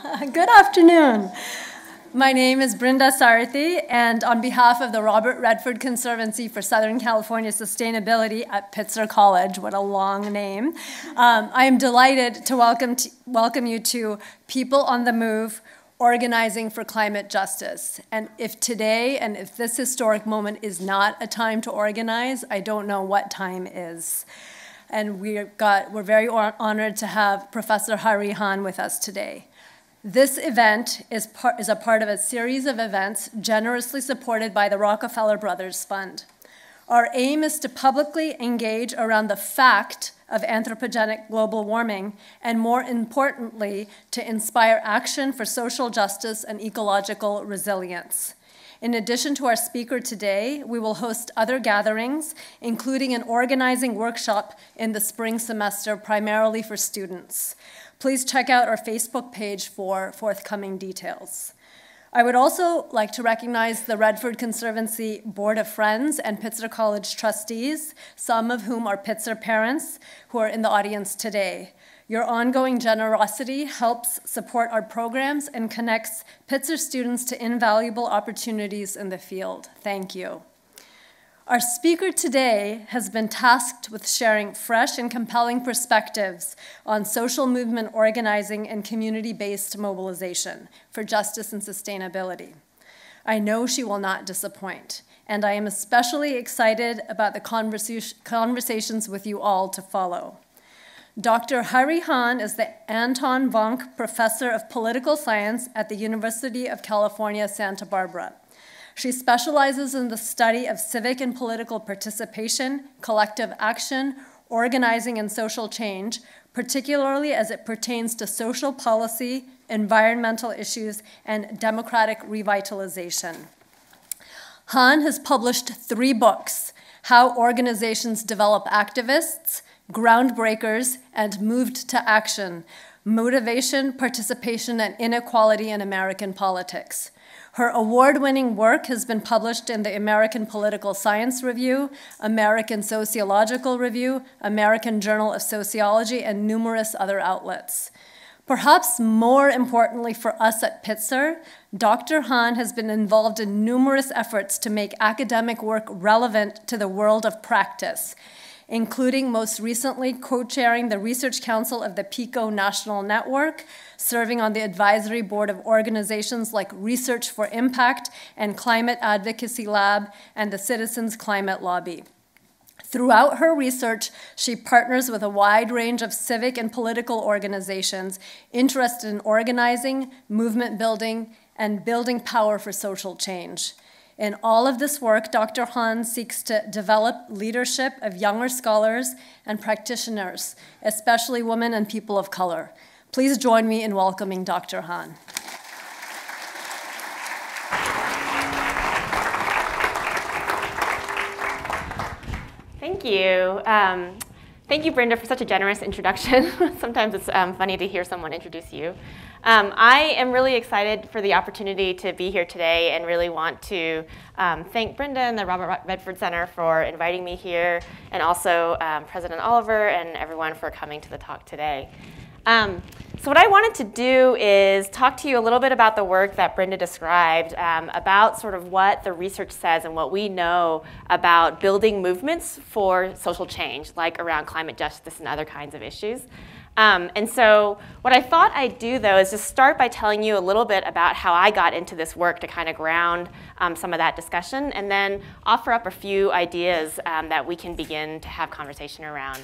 Good afternoon. My name is Brinda Sarathi, and on behalf of the Robert Redford Conservancy for Southern California Sustainability at Pitzer College, what a long name, I am delighted to welcome you to People on the Move, Organizing for Climate Justice. And if today and if this historic moment is not a time to organize, I don't know what time is. And we're very honored to have Professor Hahrie Han with us today. This event is a part of a series of events generously supported by the Rockefeller Brothers Fund. Our aim is to publicly engage around the fact of anthropogenic global warming, and more importantly, to inspire action for social justice and ecological resilience. In addition to our speaker today, we will host other gatherings, including an organizing workshop in the spring semester, primarily for students. Please check out our Facebook page for forthcoming details. I would also like to recognize the Redford Conservancy Board of Friends and Pitzer College trustees, some of whom are Pitzer parents who are in the audience today. Your ongoing generosity helps support our programs and connects Pitzer students to invaluable opportunities in the field. Thank you. Our speaker today has been tasked with sharing fresh and compelling perspectives on social movement organizing and community-based mobilization for justice and sustainability. I know she will not disappoint, and I am especially excited about the conversations with you all to follow. Dr. Hahrie Han is the Anton Vonk Professor of Political Science at the University of California, Santa Barbara. She specializes in the study of civic and political participation, collective action, organizing, and social change, particularly as it pertains to social policy, environmental issues, and democratic revitalization. Han has published 3 books: How Organizations Develop Activists, Groundbreakers, and Moved to Action: Motivation, Participation, and Inequality in American Politics. Her award-winning work has been published in the American Political Science Review, American Sociological Review, American Journal of Sociology, and numerous other outlets. Perhaps more importantly for us at Pitzer, Dr. Han has been involved in numerous efforts to make academic work relevant to the world of practice, including most recently co-chairing the Research Council of the PICO National Network, serving on the advisory board of organizations like Research for Impact and Climate Advocacy Lab and the Citizens Climate Lobby. Throughout her research, she partners with a wide range of civic and political organizations interested in organizing, movement building, and building power for social change. In all of this work, Dr. Han seeks to develop leadership of younger scholars and practitioners, especially women and people of color. Please join me in welcoming Dr. Han. Thank you. Thank you, Brinda, for such a generous introduction. Sometimes it's funny to hear someone introduce you. I am really excited for the opportunity to be here today and really want to thank Brinda and the Robert Redford Center for inviting me here, and also President Oliver and everyone for coming to the talk today. So what I wanted to do is talk to you a little bit about the work that Brinda described, about sort of what the research says and what we know about building movements for social change, like around climate justice and other kinds of issues. And so what I thought I'd do, though, is just start by telling you a little bit about how I got into this work to kind of ground some of that discussion, and then offer up a few ideas that we can begin to have conversation around.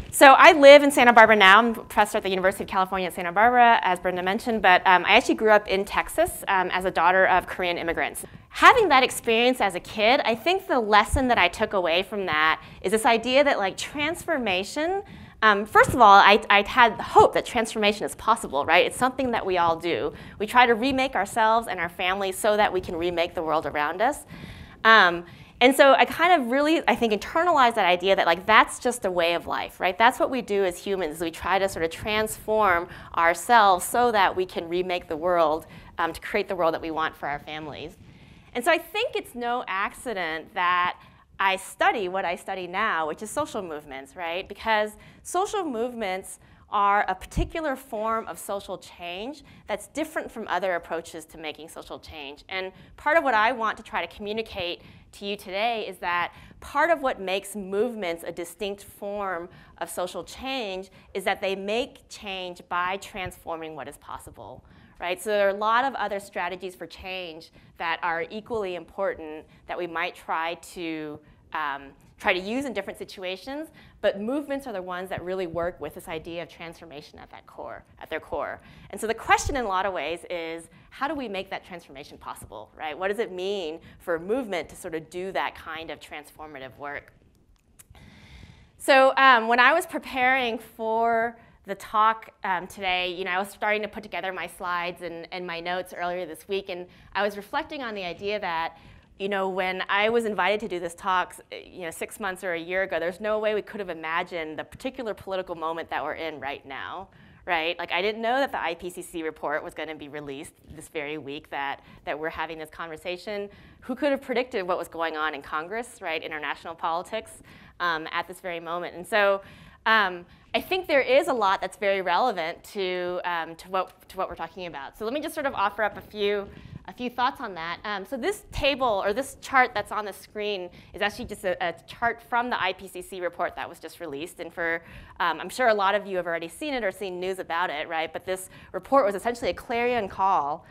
So I live in Santa Barbara now. I'm a professor at the University of California at Santa Barbara, as Brinda mentioned, but I actually grew up in Texas as a daughter of Korean immigrants. Having that experience as a kid, I think the lesson that I took away from that is this idea that, like, transformation, first of all, I had hope that transformation is possible, right? It's something that we all do. We try to remake ourselves and our families so that we can remake the world around us. And so I kind of really, I think, internalized that idea that, like, that's just a way of life, right? That's what we do as humans. We try to sort of transform ourselves so that we can remake the world, to create the world that we want for our families. And so I think it's no accident that I study what I study now, which is social movements, right? Because social movements are a particular form of social change that's different from other approaches to making social change. And part of what I want to try to communicate to you today is that part of what makes movements a distinct form of social change is that they make change by transforming what is possible. Right? So there are a lot of other strategies for change that are equally important that we might try to use in different situations, but movements are the ones that really work with this idea of transformation at their core. And so the question in a lot of ways is, how do we make that transformation possible, right? What does it mean for a movement to sort of do that kind of transformative work? So when I was preparing for the talk today, I was starting to put together my slides and my notes earlier this week, and I was reflecting on the idea that, when I was invited to do this talk, 6 months or a year ago, there's no way we could have imagined the particular political moment that we're in right now, right? Like, I didn't know that the IPCC report was going to be released this very week that we're having this conversation. Who could have predicted what was going on in Congress, right, international politics, at this very moment? And so I think there is a lot that's very relevant to what we're talking about. So let me just sort of offer up a few thoughts on that. So this table, or this chart that's on the screen, is actually just a chart from the IPCC report that was just released. And I'm sure a lot of you have already seen it or seen news about it, right? But this report was essentially a clarion call,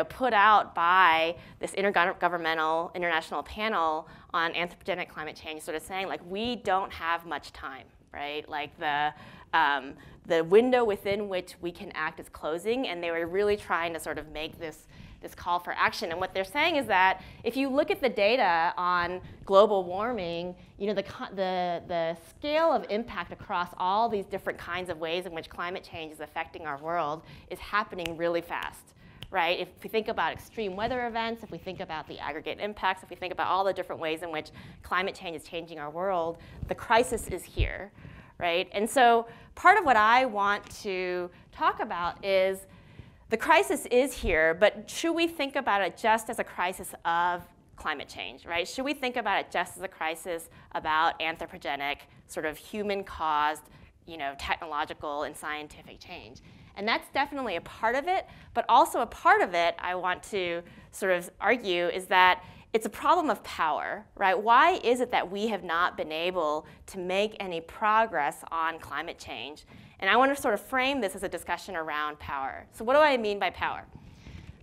put out by this intergovernmental international panel on anthropogenic climate change, sort of saying, like, we don't have much time, right? Like, the window within which we can act is closing, and they were really trying to sort of make this call for action. And what they're saying is that if you look at the data on global warming, the scale of impact across all these different kinds of ways in which climate change is affecting our world is happening really fast. Right? If we think about extreme weather events, if we think about the aggregate impacts, if we think about all the different ways in which climate change is changing our world, the crisis is here. Right? And so part of what I want to talk about is the crisis is here, but should we think about it just as a crisis of climate change, right? Should we think about it just as a crisis about anthropogenic, sort of human-caused, technological and scientific change? And that's definitely a part of it, but also a part of it, I want to sort of argue, is that it's a problem of power, right? Why is it that we have not been able to make any progress on climate change? And I want to sort of frame this as a discussion around power. So what do I mean by power?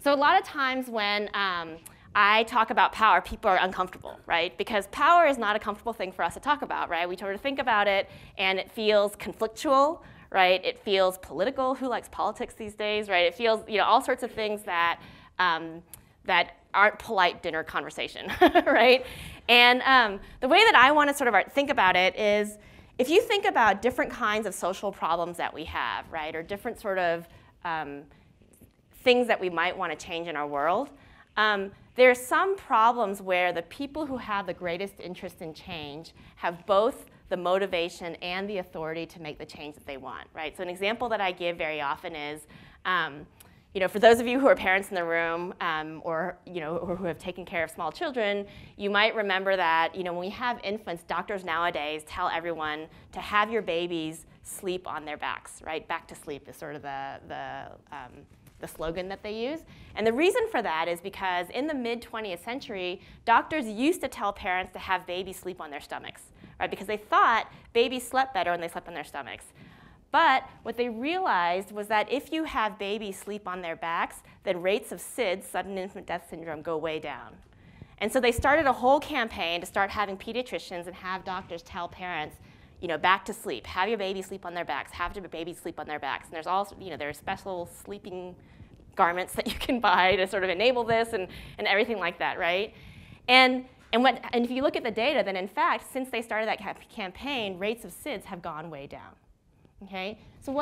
So a lot of times when I talk about power, people are uncomfortable, right? Because power is not a comfortable thing for us to talk about, right? We sort of think about it, and it feels conflictual, right? It feels political. Who likes politics these days, right? It feels, all sorts of things that that aren't polite dinner conversation, right? And the way that I want to sort of think about it is, if you think about different kinds of social problems that we have, right, or different sort of things that we might want to change in our world, there are some problems where the people who have the greatest interest in change have both the motivation and the authority to make the change that they want, right? So an example that I give very often is, for those of you who are parents in the room, or who have taken care of small children, you might remember that when we have infants, doctors nowadays tell everyone to have your babies sleep on their backs, right? Back to sleep is sort of the slogan that they use. And the reason for that is because in the mid-20th century, doctors used to tell parents to have babies sleep on their stomachs, right? Because they thought babies slept better when they slept on their stomachs. But what they realized was that if you have babies sleep on their backs, then rates of SIDS, sudden infant death syndrome, go way down. And so they started a whole campaign to start having pediatricians and have doctors tell parents, back to sleep, have your baby sleep on their backs, have your baby sleep on their backs. And there's also, there are special sleeping garments that you can buy to sort of enable this and everything like that, right? And if you look at the data, then in fact, since they started that campaign, rates of SIDS have gone way down. Okay, so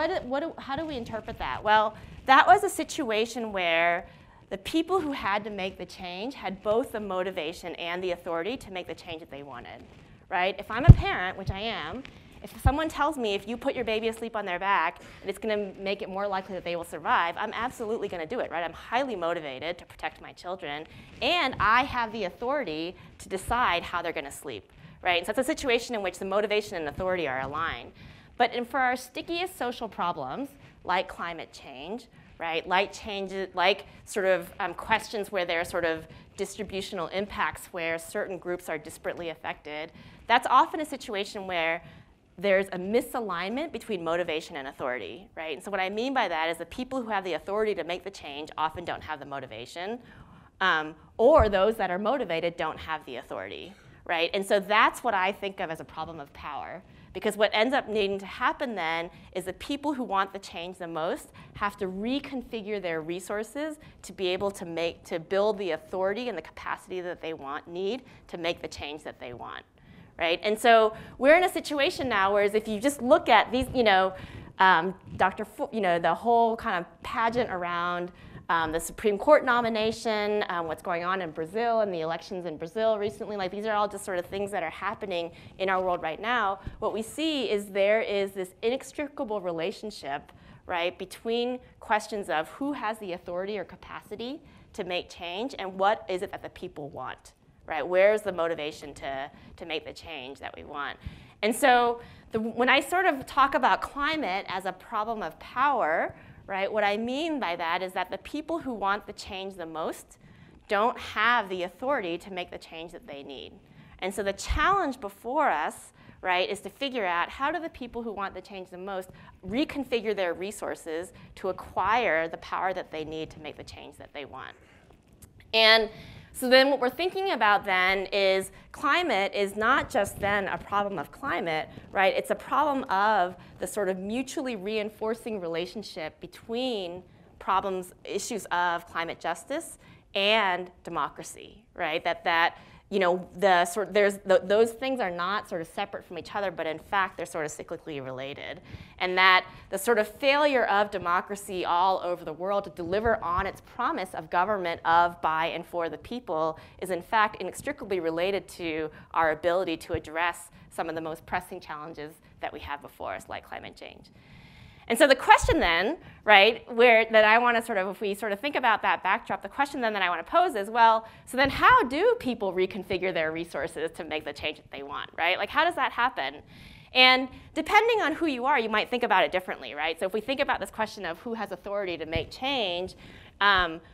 how do we interpret that? Well, that was a situation where the people who had to make the change had both the motivation and the authority to make the change that they wanted, right? If I'm a parent, which I am, if someone tells me if you put your baby asleep on their back, and it's going to make it more likely that they will survive, I'm absolutely going to do it, right? I'm highly motivated to protect my children, and I have the authority to decide how they're going to sleep, right? And so it's a situation in which the motivation and authority are aligned. But for our stickiest social problems, like climate change, right, like changes, like sort of questions where there are sort of distributional impacts where certain groups are disparately affected, that's often a situation where there's a misalignment between motivation and authority, right? And so what I mean by that is the people who have the authority to make the change often don't have the motivation, or those that are motivated don't have the authority, right? And so that's what I think of as a problem of power. Because what ends up needing to happen then is the people who want the change the most have to reconfigure their resources to be able to build the authority and the capacity that they need to make the change that they want, right? And so we're in a situation now where if you just look at these, the whole kind of pageant around the Supreme Court nomination, what's going on in Brazil and the elections in Brazil recently, like these are all just sort of things that are happening in our world right now. What we see is there is this inextricable relationship, right, between questions of who has the authority or capacity to make change and what is it that the people want, right? Where's the motivation to make the change that we want? And so when I sort of talk about climate as a problem of power, right, what I mean by that is that the people who want the change the most don't have the authority to make the change that they need. And so the challenge before us, right, is to figure out how do the people who want the change the most reconfigure their resources to acquire the power that they need to make the change that they want. And so then what we're thinking about then is climate is not just then a problem of climate, right? It's a problem of the sort of mutually reinforcing relationship between issues of climate justice and democracy, right? Those things are not sort of separate from each other, but in fact, they're sort of cyclically related. And that the sort of failure of democracy all over the world to deliver on its promise of government of, by, and for the people is in fact inextricably related to our ability to address some of the most pressing challenges that we have before us, like climate change. And so the question then, right, that I want to sort of, if we sort of think about that backdrop, the question then that I want to pose is, well, so then how do people reconfigure their resources to make the change that they want, right? Like, how does that happen? And depending on who you are, you might think about it differently, right? So if we think about this question of who has authority to make change,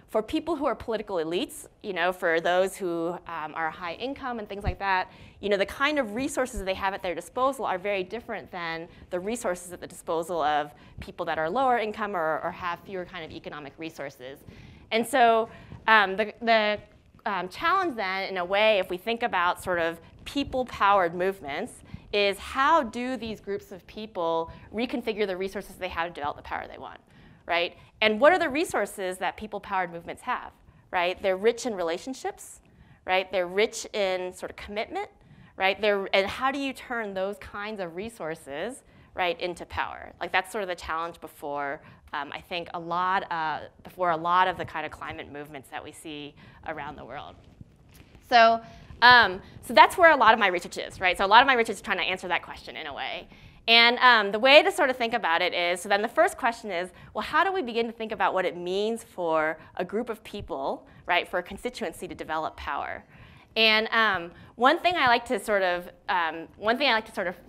for people who are political elites, for those who are high income and things like that, the kind of resources they have at their disposal are very different than the resources at the disposal of people that are lower income or have fewer kind of economic resources. And so the challenge then, in a way, if we think about sort of people-powered movements, is how do these groups of people reconfigure the resources they have to develop the power they want, right? And what are the resources that people-powered movements have, right? They're rich in relationships, right? They're rich in sort of commitment, right? And how do you turn those kinds of resources, right, into power? Like that's sort of the challenge before, I think, before a lot of the kind of climate movements that we see around the world. So that's where a lot of my research is, right? So a lot of my research is trying to answer that question in a way. And the way to sort of think about it is, so then the first question is, well, how do we begin to think about what it means for a group of people, right, for a constituency to develop power? And one thing I like to sort of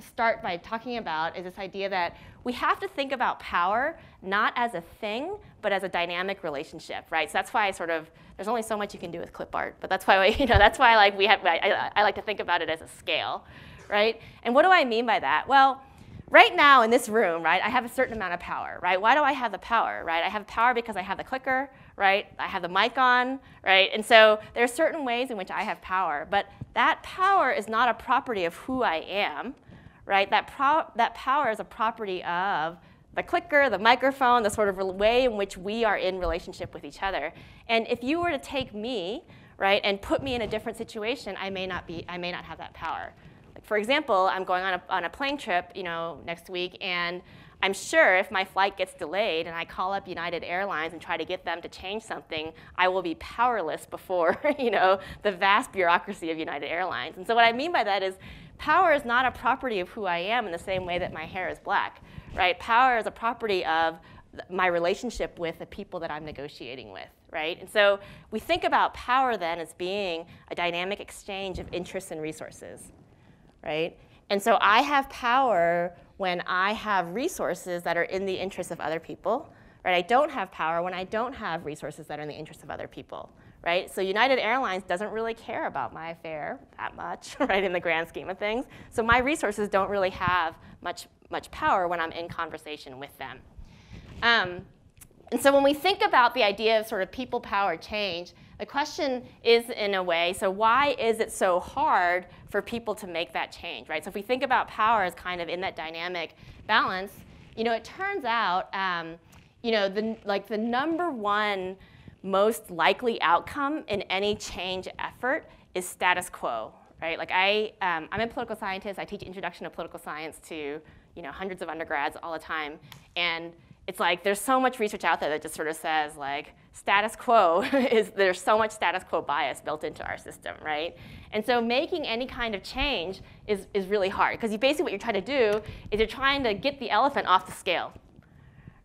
start by talking about is this idea that we have to think about power not as a thing, but as a dynamic relationship, right? So that's why there's only so much you can do with clip art, but that's why I like to think about it as a scale, right? And what do I mean by that? Well, right now in this room, right, I have a certain amount of power, right? Why do I have the power, right? I have power because I have the clicker, right? I have the mic on, right? And so there are certain ways in which I have power, but that power is not a property of who I am, right? That power is a property of the clicker, the microphone, the sort of way in which we are in relationship with each other. And if you were to take me, right, and put me in a different situation, I may not have that power. Like for example, I'm going on a plane trip, next week, and I'm sure if my flight gets delayed and I call up United Airlines and try to get them to change something, I will be powerless before, the vast bureaucracy of United Airlines. And so what I mean by that is power is not a property of who I am in the same way that my hair is black, right? Power is a property of my relationship with the people that I'm negotiating with, right? And so we think about power then as being a dynamic exchange of interests and resources, right? And so I have power when I have resources that are in the interest of other people, right? I don't have power when I don't have resources that are in the interest of other people, right? So United Airlines doesn't really care about my fare that much, right, in the grand scheme of things. So my resources don't really have much power when I'm in conversation with them. And so when we think about the idea of sort of people-powered change, the question is, in a way, so why is it so hard for people to make that change, right? So if we think about power as kind of in that dynamic balance, it turns out, the number one most likely outcome in any change effort is status quo, right? Like I'm a political scientist. I teach introduction to political science to hundreds of undergrads all the time, and it's like there's so much research out there that just sort of says like status quo there's so much status quo bias built into our system, right? And so making any kind of change is really hard, because basically what you're trying to do is you're trying to get the elephant off the scale,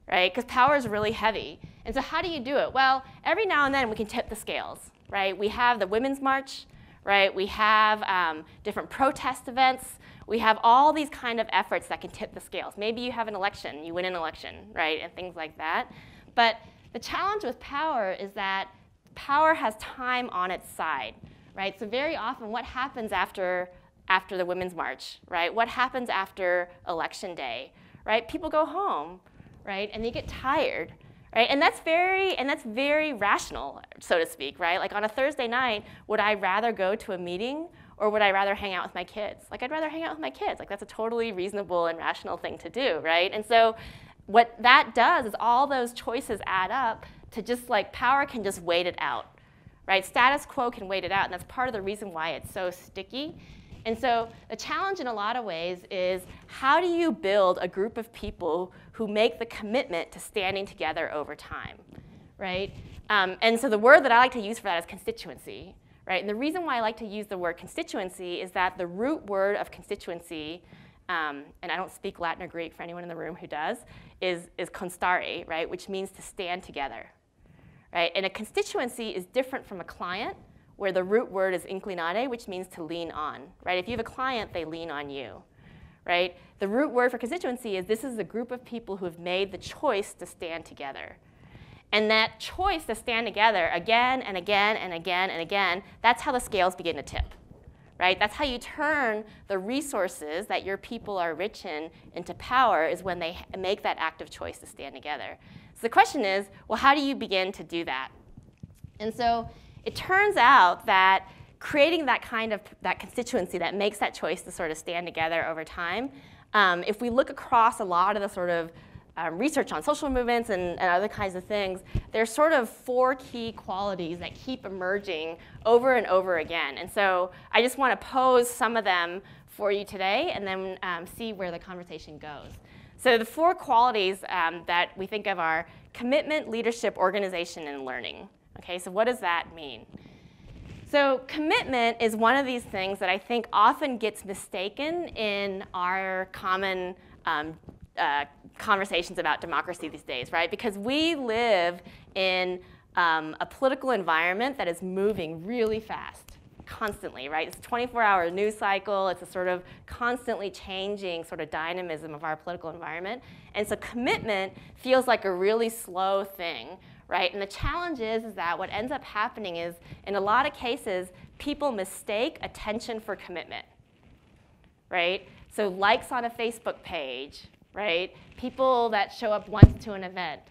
right? Because power is really heavy. And so how do you do it? Well, every now and then we can tip the scales, right? We have the Women's March, right? We have different protest events. We have all these kind of efforts that can tip the scales. Maybe you have an election, you win an election, right? And things like that. But the challenge with power is that power has time on its side, right? So very often what happens after the Women's March, right? What happens after Election Day, right? People go home, right? And they get tired, right? And that's very rational, so to speak, right? Like on a Thursday night, would I rather go to a meeting or would I rather hang out with my kids? Like I'd rather hang out with my kids. Like that's a totally reasonable and rational thing to do, right? And so what that does is all those choices add up to just like power can just wait it out, right? Status quo can wait it out, and that's part of the reason why it's so sticky. And so the challenge in a lot of ways is how do you build a group of people who make the commitment to standing together over time, right? And so the word that I like to use for that is constituency, right? And the reason why I like to use the word constituency is that the root word of constituency, and I don't speak Latin or Greek for anyone in the room who does, is constare, right? Which means to stand together, right? And a constituency is different from a client, where the root word is inclinare, which means to lean on, right? If you have a client, they lean on you, right? The root word for constituency is this is a group of people who have made the choice to stand together. And that choice to stand together again and again and again and again, that's how the scales begin to tip, right? That's how you turn the resources that your people are rich in into power, is when they make that active choice to stand together. So the question is, well, how do you begin to do that? And so it turns out that creating that kind of that constituency that makes that choice to sort of stand together over time, if we look across a lot of the sort of research on social movements and other kinds of things, there's sort of 4 key qualities that keep emerging over and over again. And so I just want to pose some of them for you today and then see where the conversation goes. So the 4 qualities that we think of are commitment, leadership, organization, and learning. Okay, so what does that mean? So commitment is one of these things that I think often gets mistaken in our common conversations about democracy these days, right? Because we live in a political environment that is moving really fast, constantly, right? It's a 24-hour news cycle. It's a sort of constantly changing sort of dynamism of our political environment. And so commitment feels like a really slow thing, right? And the challenge is that what ends up happening is, in a lot of cases, people mistake attention for commitment, right? So likes on a Facebook page, right? People that show up once to an event,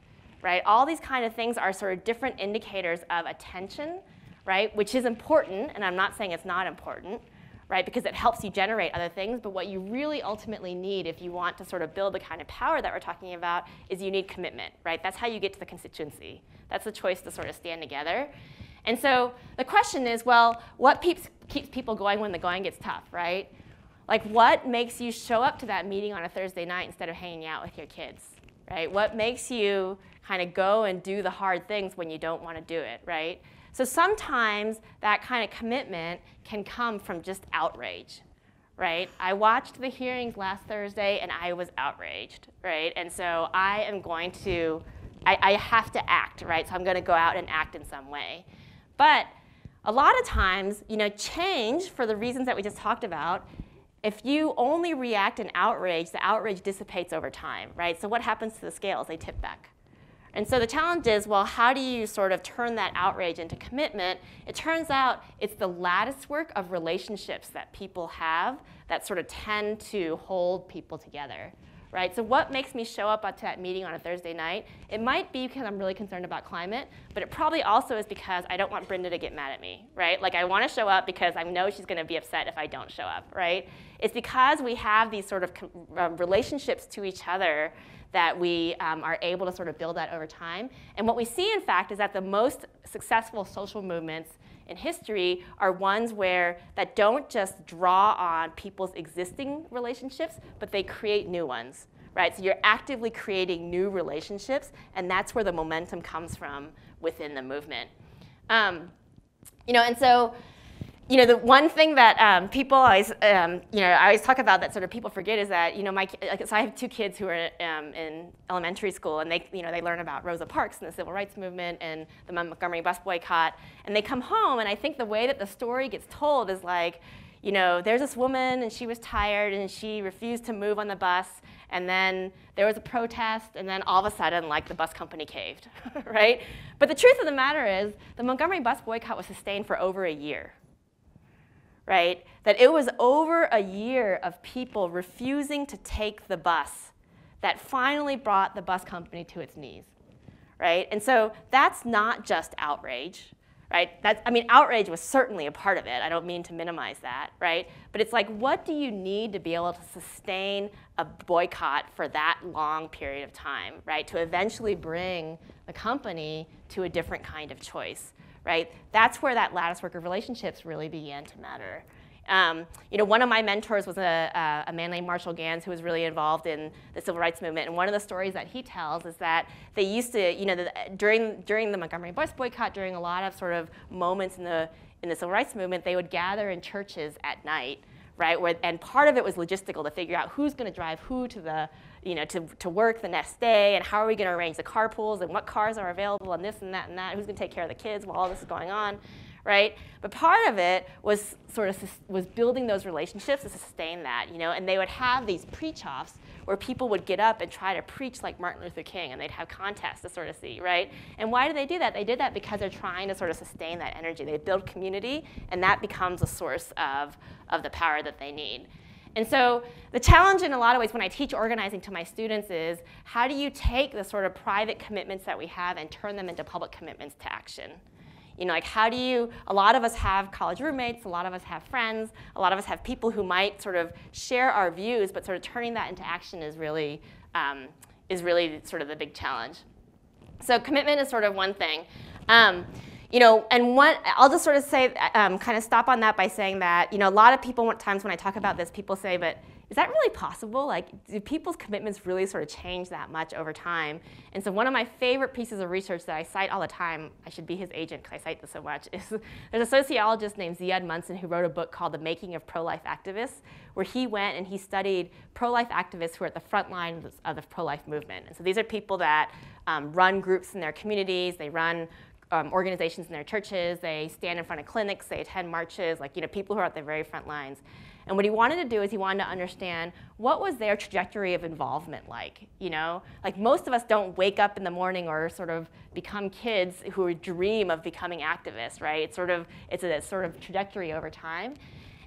right? All these kind of things are sort of different indicators of attention, right? Which is important, and I'm not saying it's not important, right? Because it helps you generate other things, but what you really ultimately need if you want to sort of build the kind of power that we're talking about is you need commitment, right? That's how you get to the constituency. That's the choice to sort of stand together. And so the question is, well, what keeps people going when the going gets tough, right? Like, what makes you show up to that meeting on a Thursday night instead of hanging out with your kids, right? What makes you kind of go and do the hard things when you don't want to do it, right? So sometimes that kind of commitment can come from just outrage, right? I watched the hearings last Thursday and I was outraged, right? And so I am going to, I have to act, right? So I'm going to go out and act in some way. But a lot of times, change, for the reasons that we just talked about, if you only react in outrage, the outrage dissipates over time, right? So what happens to the scales? They tip back. And so the challenge is, well, how do you sort of turn that outrage into commitment? It turns out it's the lattice work of relationships that people have that sort of tend to hold people together, right? So what makes me show up to that meeting on a Thursday night? It might be because I'm really concerned about climate, but it probably also is because I don't want Brenda to get mad at me, right? Like I want to show up because I know she's going to be upset if I don't show up, right? It's because we have these sort of relationships to each other that we are able to sort of build that over time. And what we see, in fact, is that the most successful social movements in history are ones that don't just draw on people's existing relationships, but they create new ones, right? So you're actively creating new relationships, and that's where the momentum comes from within the movement. And so, the one thing that people always, I always talk about that sort of people forget is that, so I have 2 kids who are in elementary school, and they learn about Rosa Parks and the civil rights movement and the Montgomery bus boycott, and they come home, and I think the way that the story gets told is like, there's this woman, and she was tired, and she refused to move on the bus, and then there was a protest, and then all of a sudden, like, the bus company caved, right? But the truth of the matter is, the Montgomery bus boycott was sustained for over a year. Right? That it was over a year of people refusing to take the bus that finally brought the bus company to its knees, right? And so that's not just outrage, right? Outrage was certainly a part of it. I don't mean to minimize that, right? But it's like, what do you need to be able to sustain a boycott for that long period of time, right? To eventually bring the company to a different kind of choice. Right? That's where that lattice work of relationships really began to matter. One of my mentors was a man named Marshall Gans who was really involved in the civil rights movement. And one of the stories that he tells is that they used to, during the Montgomery bus boycott, during a lot of sort of moments in the civil rights movement, they would gather in churches at night, right? And part of it was logistical to figure out who's going to drive who to the to work the next day, and how are we going to arrange the carpools, and what cars are available, and this and that and that, who's going to take care of the kids while all this is going on, right? But part of it was was building those relationships to sustain that, and they would have these preach-offs where people would get up and try to preach like Martin Luther King, and they'd have contests to sort of see, right? And why do they do that? They did that because they're trying to sort of sustain that energy. They build community, and that becomes a source of the power that they need. And so the challenge in a lot of ways when I teach organizing to my students is, how do you take the sort of private commitments that we have and turn them into public commitments to action? How do you, a lot of us have college roommates, a lot of us have friends, a lot of us have people who might sort of share our views, but sort of turning that into action is really sort of the big challenge. So commitment is sort of one thing. And I'll just sort of say, kind of stop on that by saying that, a lot of people, times when I talk about this, people say, but is that really possible? Like, do people's commitments really sort of change that much over time? And so one of my favorite pieces of research that I cite all the time, I should be his agent because I cite this so much, is there's a sociologist named Ziad Munson who wrote a book called The Making of Pro-Life Activists, where he went and he studied pro-life activists who are at the front line of the pro-life movement. And so these are people that run groups in their communities, they run organizations in their churches, they stand in front of clinics, they attend marches, people who are at the very front lines. And what he wanted to do is he wanted to understand, what was their trajectory of involvement like? Like most of us don't wake up in the morning or sort of become kids who dream of becoming activists, right? It's a sort of trajectory over time.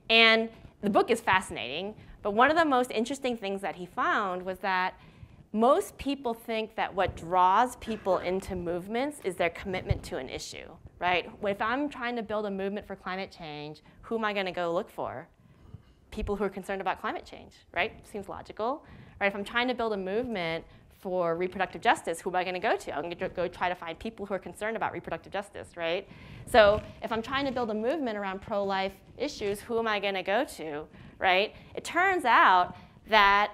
And the book is fascinating, but one of the most interesting things that he found was that most people think that what draws people into movements is their commitment to an issue, right? If I'm trying to build a movement for climate change, who am I going to go look for? People who are concerned about climate change, right? Seems logical, right? If I'm trying to build a movement for reproductive justice, who am I going to go to? I'm going to go try to find people who are concerned about reproductive justice, right? So if I'm trying to build a movement around pro-life issues, who am I going to go to, right? It turns out that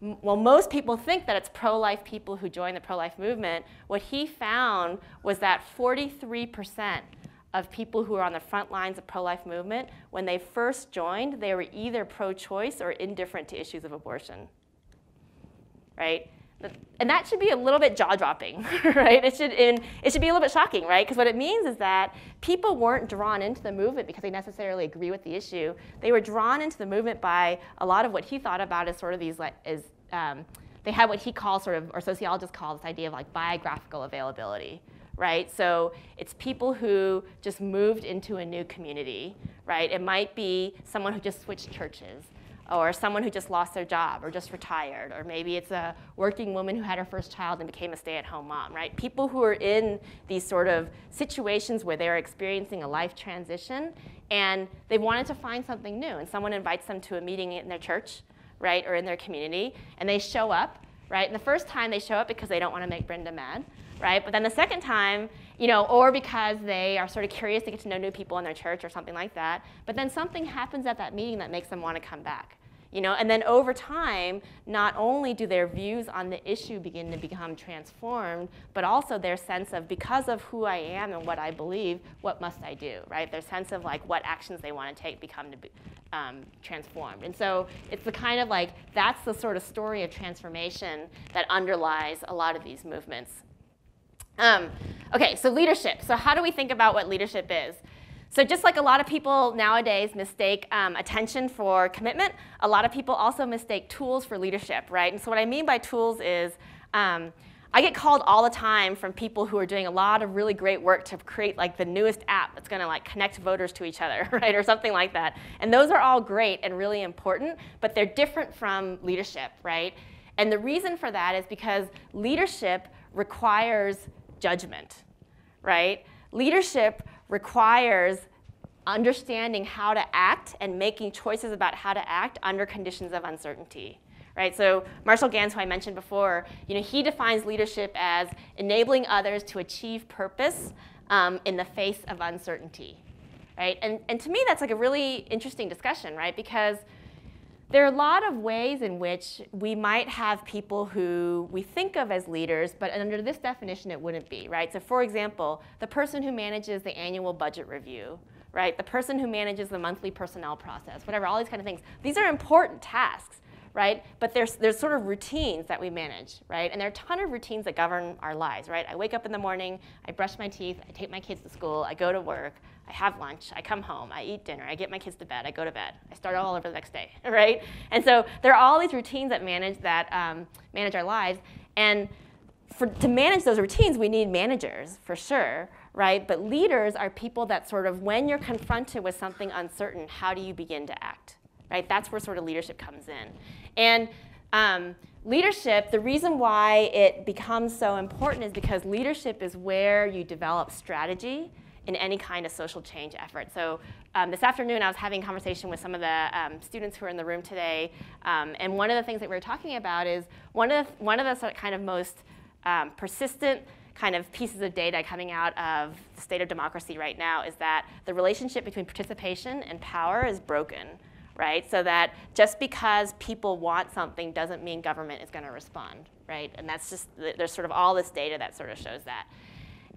most people think that it's pro-life people who join the pro-life movement. What he found was that 43% of people who are on the front lines of pro-life movement, when they first joined, they were either pro-choice or indifferent to issues of abortion, right? And that should be a little bit jaw-dropping, right? It should be a little bit shocking, right? Because what it means is that people weren't drawn into the movement because they necessarily agree with the issue. They were drawn into the movement by a lot of what he thought about as sort of these, they had what he calls sort of, or sociologists call this idea of like biographical availability, right? So it's people who just moved into a new community, right? It might be someone who just switched churches, or someone who just lost their job or just retired, or maybe it's a working woman who had her first child and became a stay-at-home mom, right? People who are in these sort of situations where they're experiencing a life transition and they wanted to find something new, and someone invites them to a meeting in their church, right, or in their community, and they show up, right? And the first time they show up because they don't want to make Brenda mad, right? But then the second time, or because they are sort of curious to get to know new people in their church or something like that, but then something happens at that meeting that makes them want to come back. And then over time, not only do their views on the issue begin to become transformed, but also their sense of, because of who I am and what I believe, what must I do, right? Their sense of like what actions they want to take become to be transformed. And so it's the kind of like, that's the sort of story of transformation that underlies a lot of these movements. Okay, so leadership. So how do we think about what leadership is? So just like a lot of people nowadays mistake attention for commitment, a lot of people also mistake tools for leadership, right? And so what I mean by tools is I get called all the time from people who are doing a lot of really great work to create like the newest app that's going to like connect voters to each other, right, or something like that. And those are all great and really important, but they're different from leadership, right? And the reason for that is because leadership requires judgment, right? Leadership requires understanding how to act and making choices about how to act under conditions of uncertainty, right? So Marshall Gans, who I mentioned before, he defines leadership as enabling others to achieve purpose in the face of uncertainty, right? And to me, that's like a really interesting discussion, right? Because there are a lot of ways in which we might have people who we think of as leaders, but under this definition, it wouldn't be, right? So for example, the person who manages the annual budget review, right? The person who manages the monthly personnel process, whatever, all these kind of things. These are important tasks, right? But there's sort of routines that we manage, right? And there are a ton of routines that govern our lives, right? I wake up in the morning, I brush my teeth, I take my kids to school, I go to work, I have lunch, I come home, I eat dinner, I get my kids to bed, I go to bed, I start all over the next day, right? And so there are all these routines that manage our lives, and to manage those routines, we need managers, for sure, right? But leaders are people that sort of, when you're confronted with something uncertain, how do you begin to act, right? That's where sort of leadership comes in. And leadership, the reason why it becomes so important is because leadership is where you develop strategy in any kind of social change effort. So this afternoon, I was having a conversation with some of the students who are in the room today, and one of the things that we were talking about is one of the sort of kind of most persistent kind of pieces of data coming out of the state of democracy right now is that the relationship between participation and power is broken, right? So that just because people want something doesn't mean government is going to respond, right? And that's just, there's sort of all this data that sort of shows that.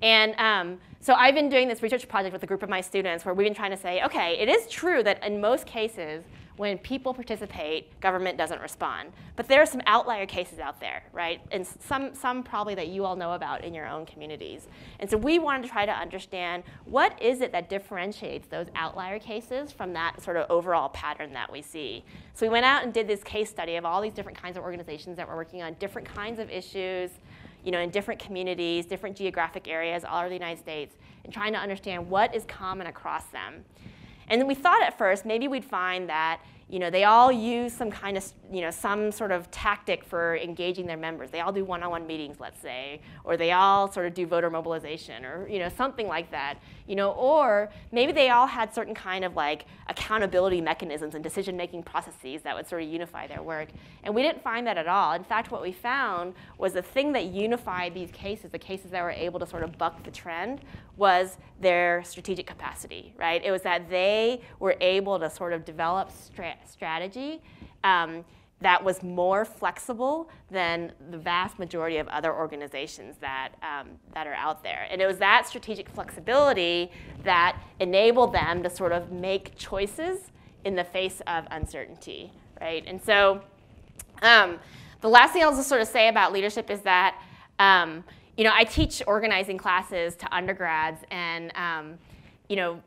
And so I've been doing this research project with a group of my students where we've been trying to say, okay, it is true that in most cases, when people participate, government doesn't respond. But there are some outlier cases out there, right? And some probably that you all know about in your own communities. And so we wanted to try to understand what is it that differentiates those outlier cases from that sort of overall pattern that we see. So we went out and did this case study of all these different kinds of organizations that were working on different kinds of issues, in different communities, different geographic areas all over the United States, and trying to understand what is common across them. And we thought at first maybe we'd find that they all use some kind of, some sort of tactic for engaging their members. They all do one-on-one meetings, let's say, or they all sort of do voter mobilization, or something like that. Or maybe they all had certain kind of like accountability mechanisms and decision-making processes that would sort of unify their work. And we didn't find that at all. In fact, what we found was the thing that unified these cases, the cases that were able to sort of buck the trend, was their strategic capacity, right? It was that they were able to sort of develop strategy that was more flexible than the vast majority of other organizations that are out there. And it was that strategic flexibility that enabled them to sort of make choices in the face of uncertainty, right? And so The last thing I'll just sort of say about leadership is that you know, I teach organizing classes to undergrads, and you know,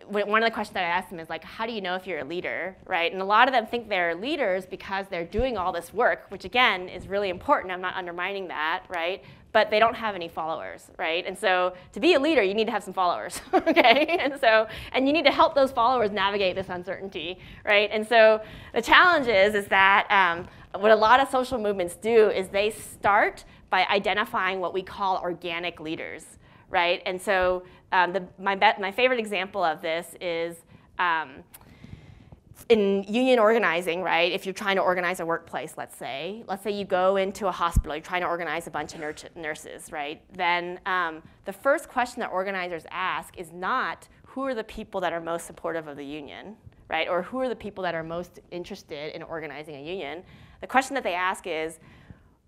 one of the questions that I ask them is like, how do you know if you're a leader, right? And a lot of them think they're leaders because they're doing all this work, which again is really important. I'm not undermining that, right? But they don't have any followers, right? And so to be a leader, you need to have some followers, okay? And you need to help those followers navigate this uncertainty, right? And so the challenge is that what a lot of social movements do is they start by identifying what we call organic leaders, right? And so my favorite example of this is in union organizing, right? If you're trying to organize a workplace, let's say you go into a hospital, you're trying to organize a bunch of nurses, right? Then the first question that organizers ask is not who are the people that are most supportive of the union, right? Or who are the people that are most interested in organizing a union. The question that they ask is,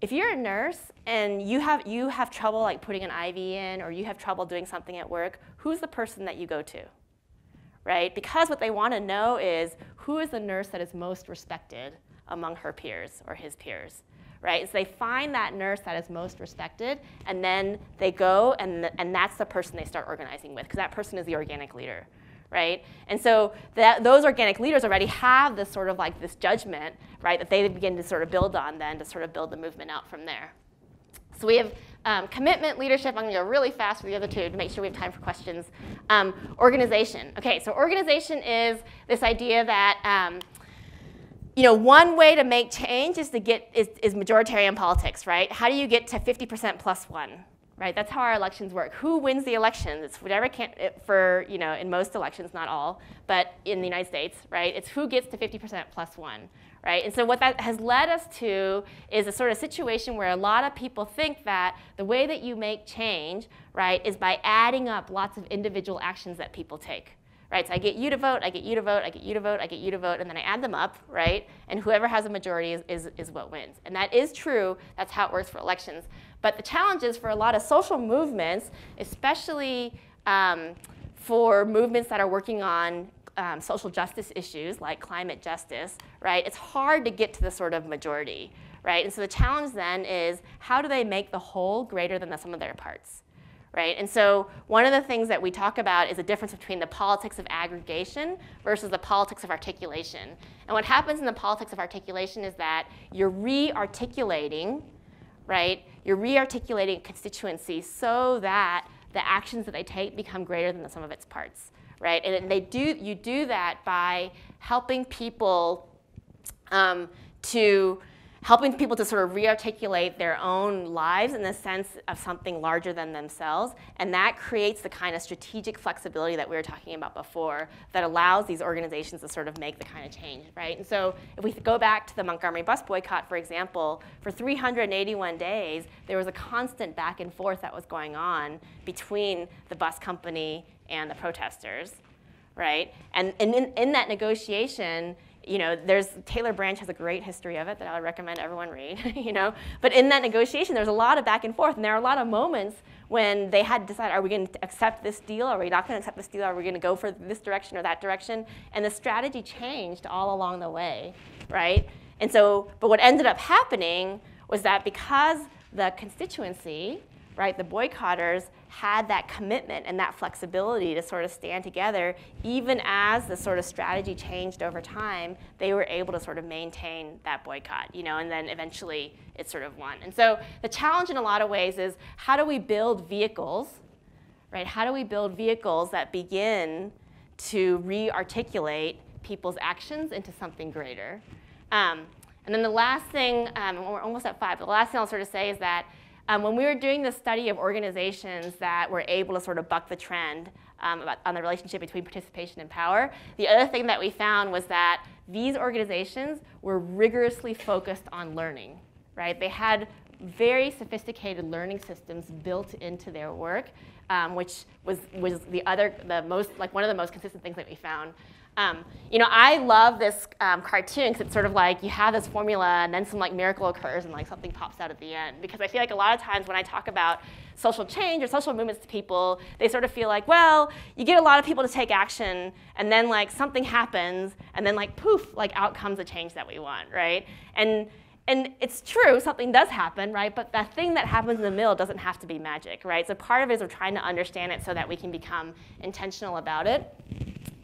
if you're a nurse and you have trouble like putting an IV in, or you have trouble doing something at work, who's the person that you go to, right? Because what they want to know is who is the nurse that is most respected among her peers or his peers, right? So they find that nurse that is most respected, and then they go and that's the person they start organizing with, because that person is the organic leader, right? And so those organic leaders already have this sort of like this judgment, right, that they begin to sort of build on then to sort of build the movement out from there. So we have commitment, leadership. I'm going to go really fast for the other two to make sure we have time for questions. Organization. Okay, so organization is this idea that you know, one way to make change is to is majoritarian politics, right? How do you get to 50% plus one? Right, that's how our elections work. Who wins the elections? It's whatever for, you know, in most elections, not all, but in the United States, right? It's who gets to 50% plus one, right? And so what that has led us to is a sort of situation where a lot of people think that the way that you make change, right, is by adding up lots of individual actions that people take. Right, so I get you to vote, I get you to vote, I get you to vote, I get you to vote, and then I add them up, right? And whoever has a majority is what wins. And that is true. That's how it works for elections. But the challenge is for a lot of social movements, especially for movements that are working on social justice issues like climate justice, right? It's hard to get to the sort of majority, right? And so the challenge then is how do they make the whole greater than the sum of their parts? Right? And so one of the things that we talk about is the difference between the politics of aggregation versus the politics of articulation. And what happens in the politics of articulation is that you're re-articulating, right? You're re-articulating constituencies so that the actions that they take become greater than the sum of its parts, right? And you do that by helping people to sort of re-articulate their own lives in the sense of something larger than themselves. And that creates the kind of strategic flexibility that we were talking about before that allows these organizations to sort of make the kind of change, right? And so if we go back to the Montgomery bus boycott, for example, for 381 days, there was a constant back and forth that was going on between the bus company and the protesters, right? And in that negotiation, you know, Taylor Branch has a great history of it that I would recommend everyone read, you know. But in that negotiation, there was a lot of back and forth, and there are a lot of moments when they had to decide, are we going to accept this deal? Are we not going to accept this deal? Are we going to go for this direction or that direction? And the strategy changed all along the way, right? And so, but what ended up happening was that because the constituency, right, the boycotters had that commitment and that flexibility to sort of stand together, even as the sort of strategy changed over time, they were able to sort of maintain that boycott, you know, and then eventually it sort of won. And so the challenge in a lot of ways is how do we build vehicles, right? How do we build vehicles that begin to re-articulate people's actions into something greater? And then the last thing, we're almost at 5, but the last thing I'll sort of say is that when we were doing the study of organizations that were able to sort of buck the trend on the relationship between participation and power, the other thing that we found was that these organizations were rigorously focused on learning, right? They had very sophisticated learning systems built into their work, which was one of the most consistent things that we found. You know, I love this cartoon because it's sort of like you have this formula and then some like miracle occurs and like something pops out at the end. Because I feel like a lot of times when I talk about social change or social movements to people, they sort of feel like, well, you get a lot of people to take action and then like something happens and then like poof, like out comes the change that we want, right? And And it's true, something does happen, right? But that thing that happens in the middle doesn't have to be magic, right? So part of it is we're trying to understand it so that we can become intentional about it.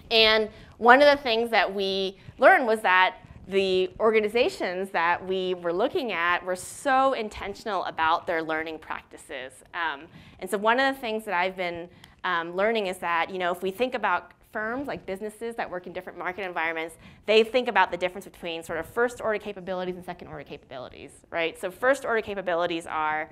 And one of the things that we learned was that the organizations that we were looking at were so intentional about their learning practices. And so one of the things that I've been learning is that, if we think about firms, like businesses that work in different market environments, they think about the difference between sort of first-order capabilities and second-order capabilities, right? So first-order capabilities are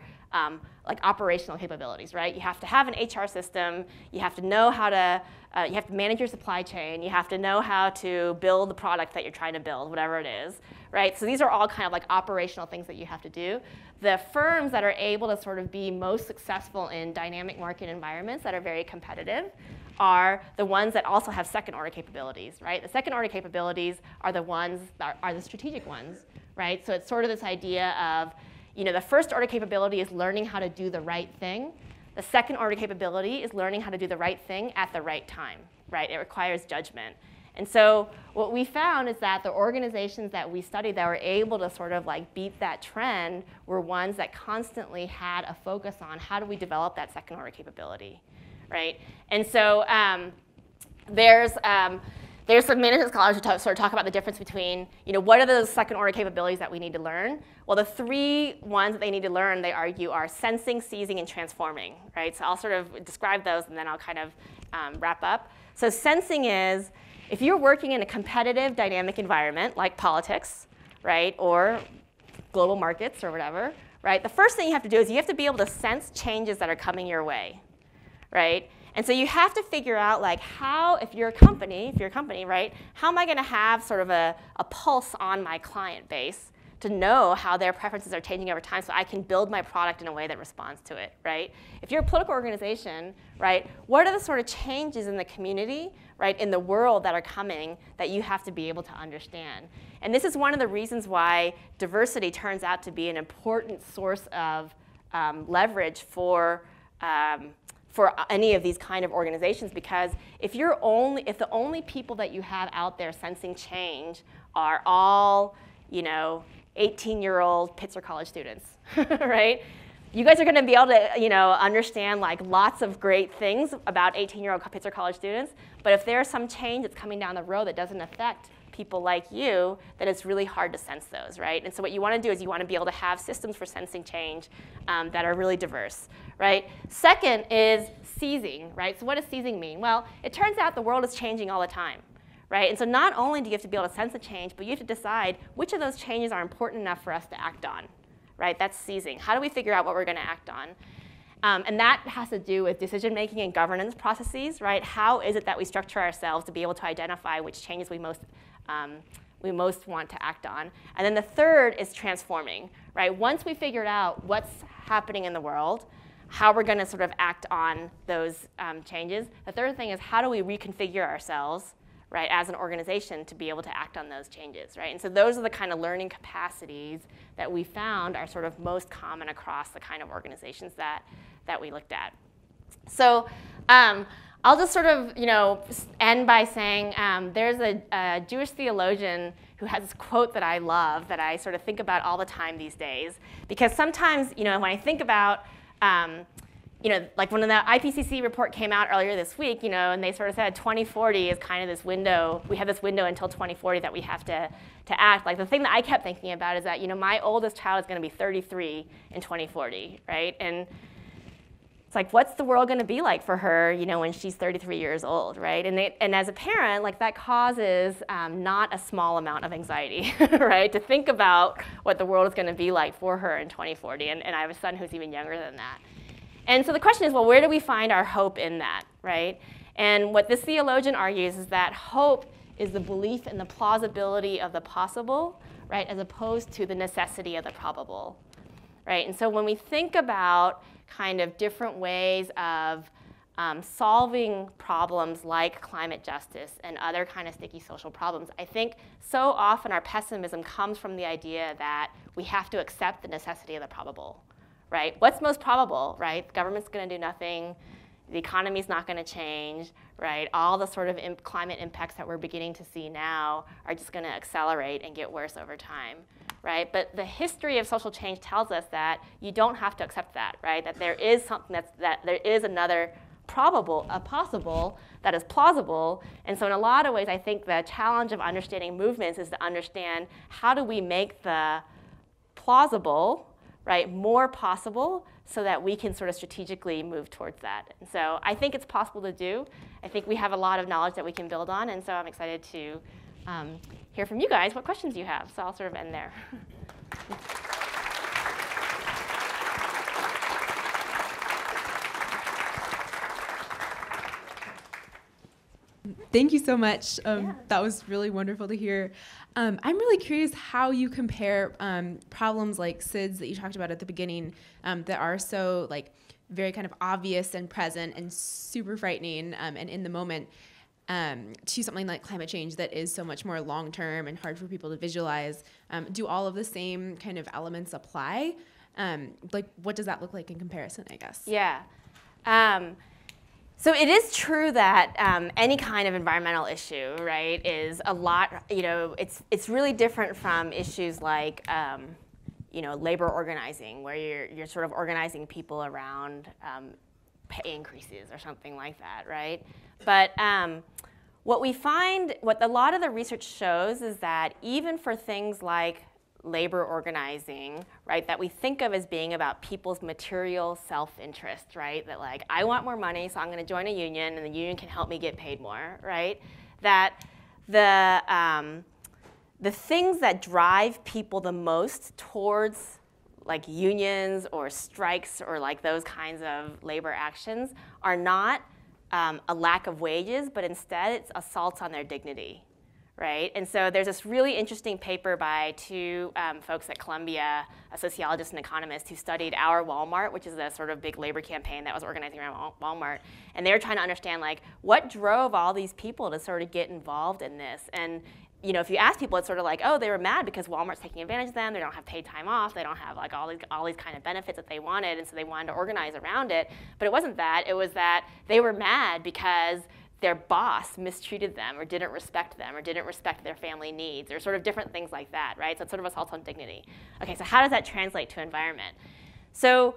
like operational capabilities, right? You have to have an HR system. You have to know how to, you have to manage your supply chain. You have to know how to build the product that you're trying to build, whatever it is, right? So these are all kind of like operational things that you have to do. The firms that are able to sort of be most successful in dynamic market environments that are very competitive are the ones that also have second-order capabilities, right? The second-order capabilities are the ones that are the strategic ones, right? So it's sort of this idea of, the first-order capability is learning how to do the right thing. The second-order capability is learning how to do the right thing at the right time, right? It requires judgment. And so what we found is that the organizations that we studied that were able to sort of like beat that trend were ones that constantly had a focus on how do we develop that second-order capability, right? And so there's some management scholars who sort of talk about the difference between, what are those second-order capabilities that we need to learn? Well, the three ones that they need to learn, they argue, are sensing, seizing, and transforming, right? So I'll sort of describe those, and then I'll kind of wrap up. So sensing is, if you're working in a competitive, dynamic environment, like politics, right, or global markets or whatever, right, the first thing you have to do is you have to be able to sense changes that are coming your way, right? And so you have to figure out, like, how, if you're a company, right, how am I going to have sort of a pulse on my client base to know how their preferences are changing over time so I can build my product in a way that responds to it, right? If you're a political organization, right, what are the sort of changes in the community, right, in the world that are coming that you have to be able to understand? And this is one of the reasons why diversity turns out to be an important source of leverage for any of these kind of organizations, because if the only people that you have out there sensing change are all, 18-year-old Pitzer college students, right? You guys are going to be able to, understand like lots of great things about 18-year-old Pitzer college students, but if there's some change that's coming down the road that doesn't affect people like you, then it's really hard to sense those, right? And so what you want to do is you want to be able to have systems for sensing change that are really diverse, right? Second is seizing, right? So what does seizing mean? Well, it turns out the world is changing all the time, right? And so not only do you have to be able to sense the change, but you have to decide which of those changes are important enough for us to act on, right? That's seizing. How do we figure out what we're going to act on? And that has to do with decision-making and governance processes, right? How is it that we structure ourselves to be able to identify which changes we most want to act on? And then the third is transforming, right? Once we figured out what's happening in the world, how we're going to sort of act on those changes, the third thing is how do we reconfigure ourselves, right, as an organization to be able to act on those changes, right? And so those are the kind of learning capacities that we found are sort of most common across the kind of organizations that we looked at. So I'll just sort of, end by saying there's a Jewish theologian who has this quote that I love that I sort of think about all the time these days, because sometimes, when I think about like when the IPCC report came out earlier this week, and they sort of said 2040 is kind of this window. We have this window until 2040 that we have to act. Like the thing that I kept thinking about is that, my oldest child is going to be 33 in 2040, right? And it's like, what's the world going to be like for her, when she's 33 years old, right? And as a parent, like that causes not a small amount of anxiety, right? To think about what the world is going to be like for her in 2040. And I have a son who's even younger than that. And so the question is, well, where do we find our hope in that, right? And what this theologian argues is that hope is the belief in the plausibility of the possible, right, as opposed to the necessity of the probable, right? And so when we think about kind of different ways of solving problems like climate justice and other kind of sticky social problems, I think so often our pessimism comes from the idea that we have to accept the necessity of the probable. Right? What's most probable, right? The government's going to do nothing. The economy's not going to change, right? All the sort of climate impacts that we're beginning to see now are just going to accelerate and get worse over time, right? But the history of social change tells us that you don't have to accept that, right? That there is something that there is another possible that is plausible. And so in a lot of ways, I think the challenge of understanding movements is to understand how do we make the plausible, right, more possible so that we can sort of strategically move towards that. And so I think it's possible to do. I think we have a lot of knowledge that we can build on, and so I'm excited to hear from you guys what questions you have. So I'll sort of end there. Thank you so much. That was really wonderful to hear. I'm really curious how you compare problems like SIDS that you talked about at the beginning that are so like very kind of obvious and present and super frightening and in the moment to something like climate change that is so much more long-term and hard for people to visualize. Do all of the same kind of elements apply? Like, what does that look like in comparison, I guess? Yeah. So it is true that any kind of environmental issue, right, is a lot, it's really different from issues like, labor organizing, where you're sort of organizing people around pay increases or something like that, right? But what we find, what a lot of the research shows is that even for things like labor organizing, right, that we think of as being about people's material self-interest, right, that like, I want more money, so I'm going to join a union, and the union can help me get paid more, right, that the things that drive people the most towards like unions or strikes or like those kinds of labor actions are not a lack of wages, but instead it's assaults on their dignity. Right? And so there's this really interesting paper by two folks at Columbia, a sociologist and economist, who studied Our Walmart, which is a sort of big labor campaign that was organizing around Walmart. And they were trying to understand, like, what drove all these people to sort of get involved in this? And if you ask people, it's sort of like, oh, they were mad because Walmart's taking advantage of them. They don't have paid time off. They don't have like all these kind of benefits that they wanted, and so they wanted to organize around it. But it wasn't that. It was that they were mad because their boss mistreated them or didn't respect them or didn't respect their family needs or sort of different things like that, right? So it's sort of assault on dignity. Okay, so how does that translate to environment? So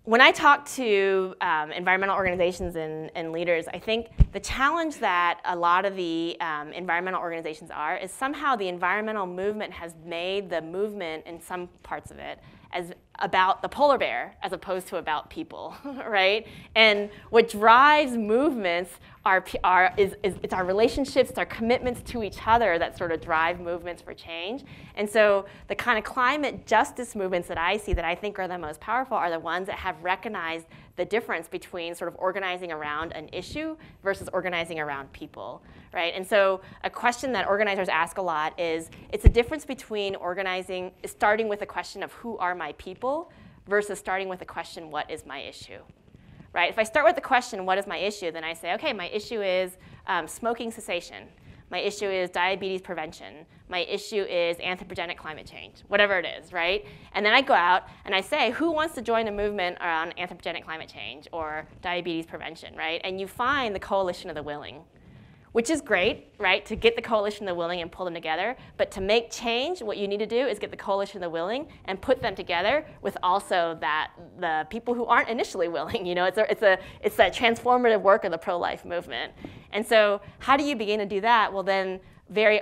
when I talk to environmental organizations and leaders, I think the challenge that a lot of the environmental organizations is somehow the environmental movement has made the movement in some parts of it as about the polar bear as opposed to about people, right? And what drives movements is it's our relationships, it's our commitments to each other that sort of drive movements for change. And so the kind of climate justice movements that I see that I think are the most powerful are the ones that have recognized the difference between sort of organizing around an issue versus organizing around people, right? And so a question that organizers ask a lot is, it's a difference between organizing, starting with a question of who are my people versus starting with a question, what is my issue? Right? If I start with the question, what is my issue, then I say, okay, my issue is smoking cessation. My issue is diabetes prevention. My issue is anthropogenic climate change, whatever it is, right? And then I go out and I say, who wants to join a movement around anthropogenic climate change or diabetes prevention, right? And you find the coalition of the willing, which is great, right, to get the coalition of the willing and pull them together. But to make change, what you need to do is get the coalition of the willing and put them together with also the people who aren't initially willing. It's that transformative work of the pro-life movement. And so how do you begin to do that? Well, then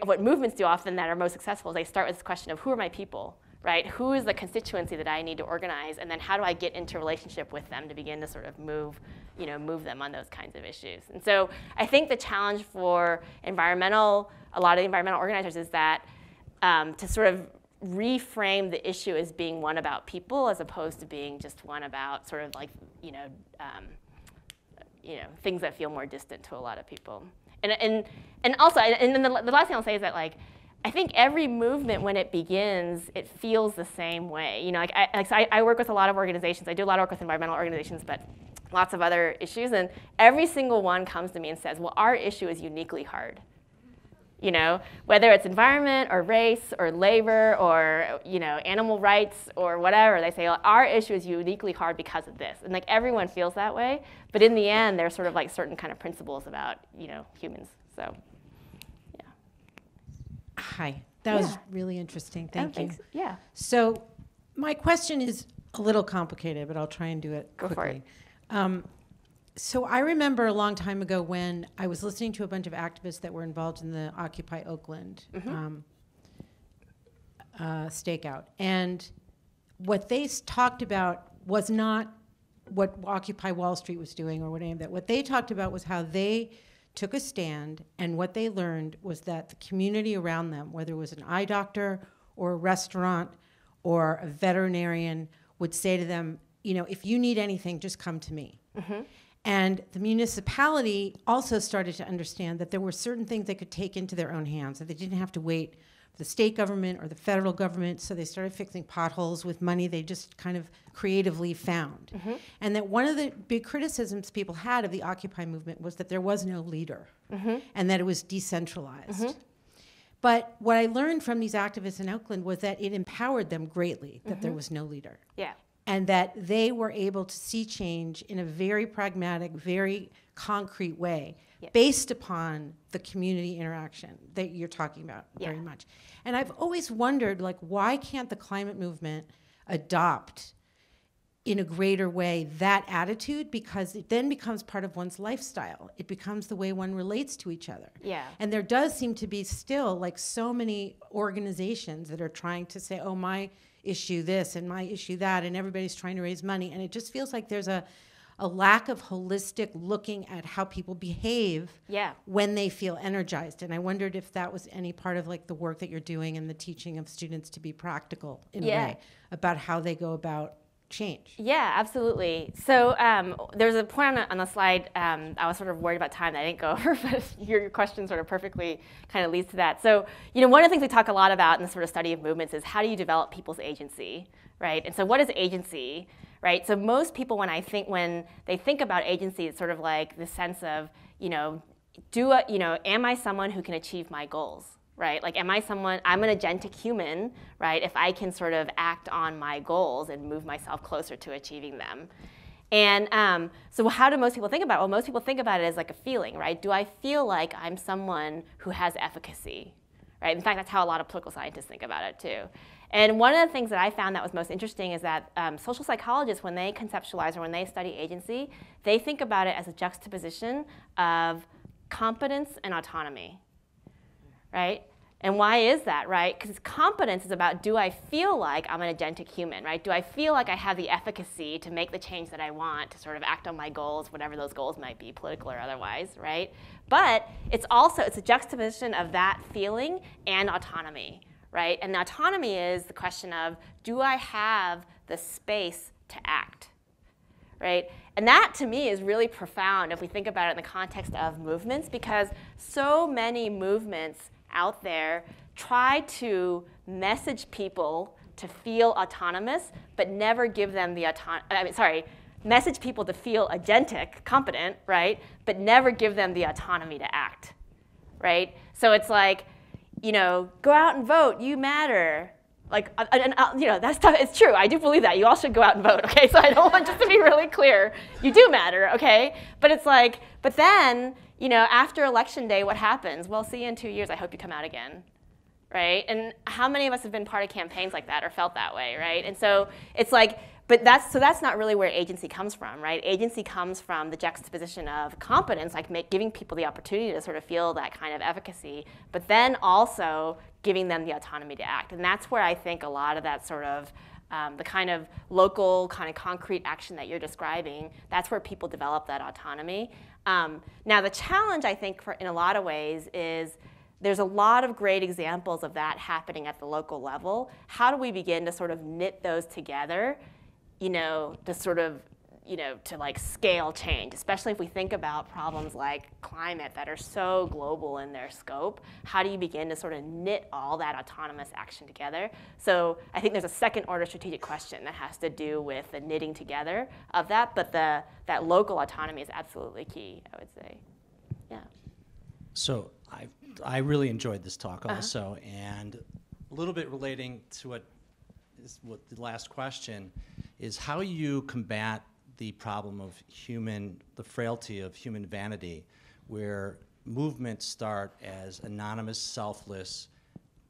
what movements do often that are most successful is they start with this question of who are my people? Right? Who is the constituency that I need to organize, and then how do I get into relationship with them to begin to sort of move them on those kinds of issues? And so I think the challenge for a lot of the environmental organizers is that to sort of reframe the issue as being one about people as opposed to being just one about sort of like things that feel more distant to a lot of people. And also, and then the last thing I'll say is that like, I think every movement, when it begins, it feels the same way. I work with a lot of organizations. I do a lot of work with environmental organizations, but lots of other issues. And every single one comes to me and says, well, our issue is uniquely hard. Whether it's environment or race or labor or animal rights or whatever, they say, well, our issue is uniquely hard because of this. And like everyone feels that way. But in the end, there's sort of like certain kind of principles about humans. So. Hi. That was really interesting. Thank you. Yeah. So my question is a little complicated, but I'll try and do it Go quickly. for it. So I remember a long time ago when I was listening to a bunch of activists that were involved in the Occupy Oakland stakeout. And what they talked about was not what Occupy Wall Street was doing or what any of that. What they talked about was how they took a stand, and what they learned was that the community around them, whether it was an eye doctor or a restaurant or a veterinarian, would say to them, you know, if you need anything, just come to me. And the municipality also started to understand that there were certain things they could take into their own hands, that they didn't have to wait for the state government or the federal government, so they started fixing potholes with money they just kind of creatively found. And that one of the big criticisms people had of the Occupy movement was that there was no leader and that it was decentralized. But what I learned from these activists in Oakland was that it empowered them greatly that there was no leader. Yeah. And that they were able to see change in a very pragmatic, very concrete way based upon the community interaction that you're talking about very much. And I've always wondered, like, why can't the climate movement adopt in a greater way that attitude? Because it then becomes part of one's lifestyle. It becomes the way one relates to each other. Yeah. And there does seem to be still, like, so many organizations that are trying to say, oh, my issue this and my issue that, and everybody's trying to raise money. And it just feels like there's a lack of holistic looking at how people behave when they feel energized. And I wondered if that was any part of, like, the work that you're doing and the teaching of students to be practical in a way about how they go about change. Yeah, absolutely. So there's a point on the slide, I was sort of worried about time that I didn't go over, but your question sort of perfectly kind of leads to that. So, you know, one of the things we talk a lot about in the sort of study of movements is how do you develop people's agency, right? And so what is agency, right? So most people, when they think about agency, it's sort of like the sense of, you know, am I someone who can achieve my goals? Right? Like, I'm an agentic human, right, if I can sort of act on my goals and move myself closer to achieving them. And so how do most people think about it? Well, most people think about it as like a feeling, right? Do I feel like I'm someone who has efficacy, right? In fact, that's how a lot of political scientists think about it, too. And one of the things that I found that was most interesting is that social psychologists, when they conceptualize or when they study agency, they think about it as a juxtaposition of competence and autonomy. Right? And why is that, right? Because competence is about, do I feel like I'm an agentic human, right? Do I feel like I have the efficacy to make the change that I want, to sort of act on my goals, whatever those goals might be, political or otherwise, right? But it's a juxtaposition of that feeling and autonomy, right? And the autonomy is the question of, do I have the space to act, right? And that, to me, is really profound if we think about it in the context of movements, because so many movements out there try to message people to feel autonomous, but never give them the message people to feel agentic, competent, right? But never give them the autonomy to act, right? So it's like, you know, go out and vote, you matter. Like, you know, that stuff is true. I do believe that. You all should go out and vote, okay? So I don't want just to be really clear. You do matter, okay? But it's like, but then, you know, after Election Day, what happens? Well, see you in 2 years. I hope you come out again, right? And how many of us have been part of campaigns like that or felt that way, right? And so it's like, but that's not really where agency comes from, right? Agency comes from the juxtaposition of competence, like giving people the opportunity to sort of feel that kind of efficacy, but then also giving them the autonomy to act. And that's where I think a lot of that sort of the kind of local, kind of concrete action that you're describing, that's where people develop that autonomy. Now, the challenge, I think, in a lot of ways is there's a lot of great examples of that happening at the local level. How do we begin to sort of knit those together, you know, to sort of, you know, to like scale change, especially if we think about problems like climate that are so global in their scope? How do you begin to sort of knit all that autonomous action together? So I think there's a second order strategic question that has to do with the knitting together of that, but that local autonomy is absolutely key, I would say. Yeah. So I really enjoyed this talk also, and a little bit relating to what the last question is how you combat the problem of the frailty of human vanity, where movements start as anonymous, selfless,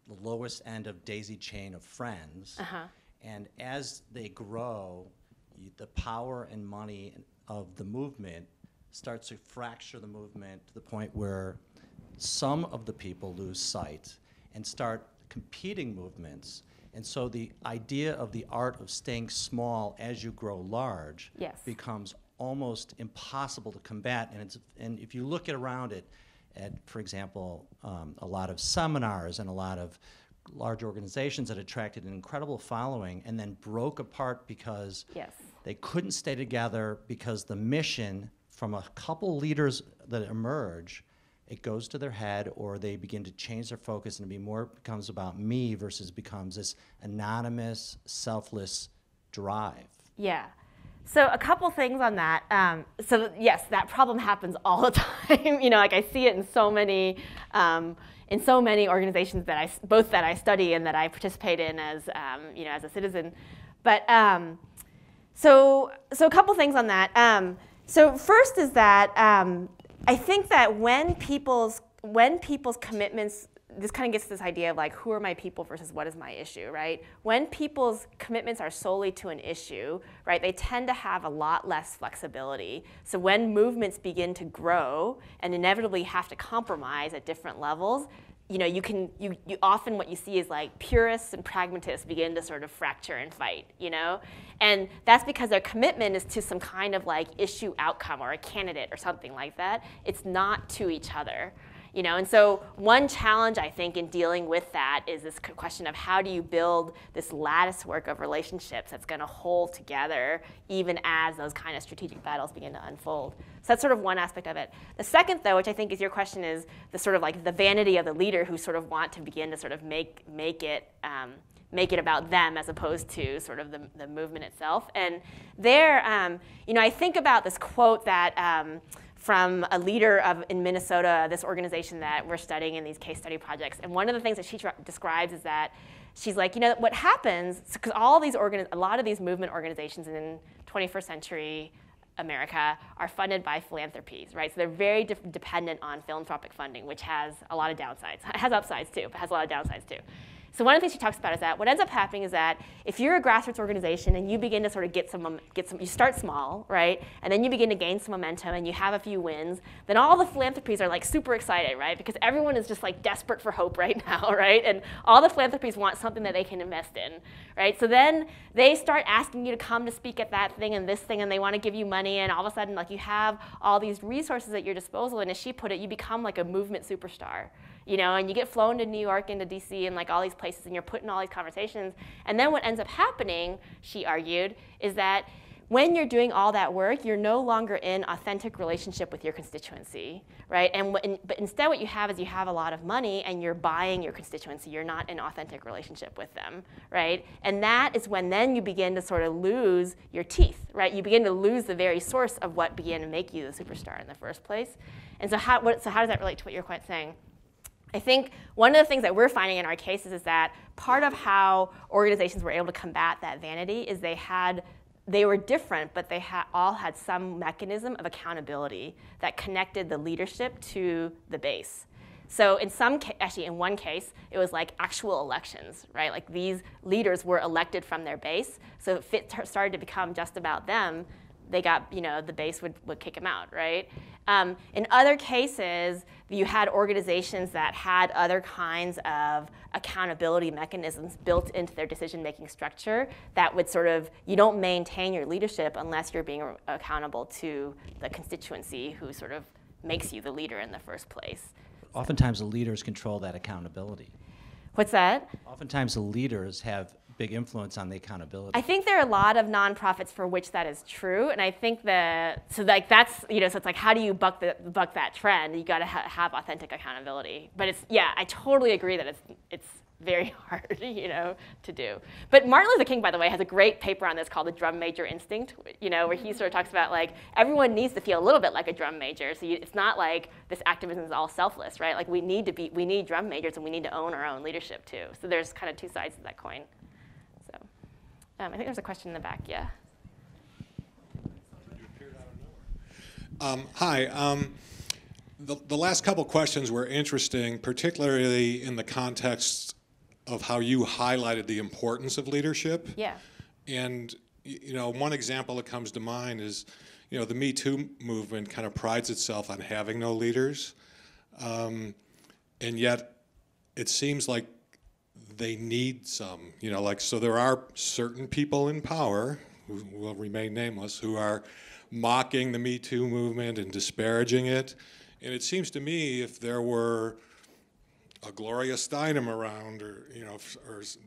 the lowest end of daisy chain of friends. And as they grow, the power and money of the movement starts to fracture the movement to the point where some of the people lose sight and start competing movements. And so the idea of the art of staying small as you grow large becomes almost impossible to combat. And if you look around it, at, for example, a lot of seminars and a lot of large organizations that attracted an incredible following and then broke apart because they couldn't stay together because the mission from a couple leaders that emerge, it goes to their head, or they begin to change their focus and becomes about me versus becomes this anonymous, selfless drive. Yeah. So a couple things on that. So yes, that problem happens all the time. You know, like I see it in so many organizations that I study and that I participate in as you know, as a citizen. But so a couple things on that. So first is that I think that when people's commitments, this kind of gets to this idea of like, who are my people versus what is my issue, right? When people's commitments are solely to an issue, right, they tend to have a lot less flexibility. So when movements begin to grow and inevitably have to compromise at different levels, you know, you often what you see is like purists and pragmatists begin to sort of fracture and fight, you know? And that's because their commitment is to some kind of like issue outcome or a candidate or something like that. It's not to each other. You know, and so one challenge, I think, in dealing with that is this question of how do you build this lattice work of relationships that's going to hold together even as those kind of strategic battles begin to unfold. So that's sort of one aspect of it. The second, though, which I think is your question, is the sort of like the vanity of the leader who sort of want to begin to sort of make it about them as opposed to sort of the movement itself. And there, you know, I think about this quote that from a leader in Minnesota, this organization that we're studying in these case study projects. And one of the things that she describes is that she's like, you know, what happens, because a lot of these movement organizations in 21st century America are funded by philanthropies, right? So they're very dependent on philanthropic funding, which has a lot of downsides. It has upsides too, but has a lot of downsides too. So one of the things she talks about is that what ends up happening is that if you're a grassroots organization and you begin to sort of you start small, right? And then you begin to gain some momentum and you have a few wins, then all the philanthropies are like super excited, right? Because everyone is just like desperate for hope right now, right? And all the philanthropies want something that they can invest in, right? So then they start asking you to come to speak at that thing and this thing, and they want to give you money, and all of a sudden like you have all these resources at your disposal, and as she put it, you become like a movement superstar. You know, and you get flown to New York and to DC and like all these places, and you're put in all these conversations. And then what ends up happening, she argued, is that when you're doing all that work, you're no longer in authentic relationship with your constituency, right? But instead what you have is you have a lot of money and you're buying your constituency. You're not in authentic relationship with them, right? And that is when then you begin to sort of lose your teeth, right? You begin to lose the very source of what began to make you the superstar in the first place. And so how does that relate to what you're quite saying? I think one of the things that we're finding in our cases is that part of how organizations were able to combat that vanity is they were different, but they all had some mechanism of accountability that connected the leadership to the base. So in one case, it was like actual elections, right? Like these leaders were elected from their base, so if it started to become just about them, they got, you know, the base would kick them out, right? In other cases, you had organizations that had other kinds of accountability mechanisms built into their decision-making structure that would sort of, you don't maintain your leadership unless you're being accountable to the constituency who sort of makes you the leader in the first place. Oftentimes the leaders control that accountability. What's that? Oftentimes the leaders have big influence on the accountability. I think there are a lot of nonprofits for which that is true, and I think so it's like, how do you buck that trend? You got to have authentic accountability. But I totally agree that it's very hard, you know, to do. But Martin Luther King, by the way, has a great paper on this called The Drum Major Instinct, you know, where he sort of talks about like everyone needs to feel a little bit like a drum major. So it's not like this activism is all selfless, right? Like we need drum majors, and we need to own our own leadership too. So there's kind of two sides to that coin. So I think there's a question in the back, yeah. Hi. The last couple questions were interesting, particularly in the context of how you highlighted the importance of leadership. Yeah. And one example that comes to mind is, the Me Too movement kind of prides itself on having no leaders, and yet it seems like they need some. So there are certain people in power who will remain nameless who are mocking the Me Too movement and disparaging it. And it seems to me if there were a Gloria Steinem around, or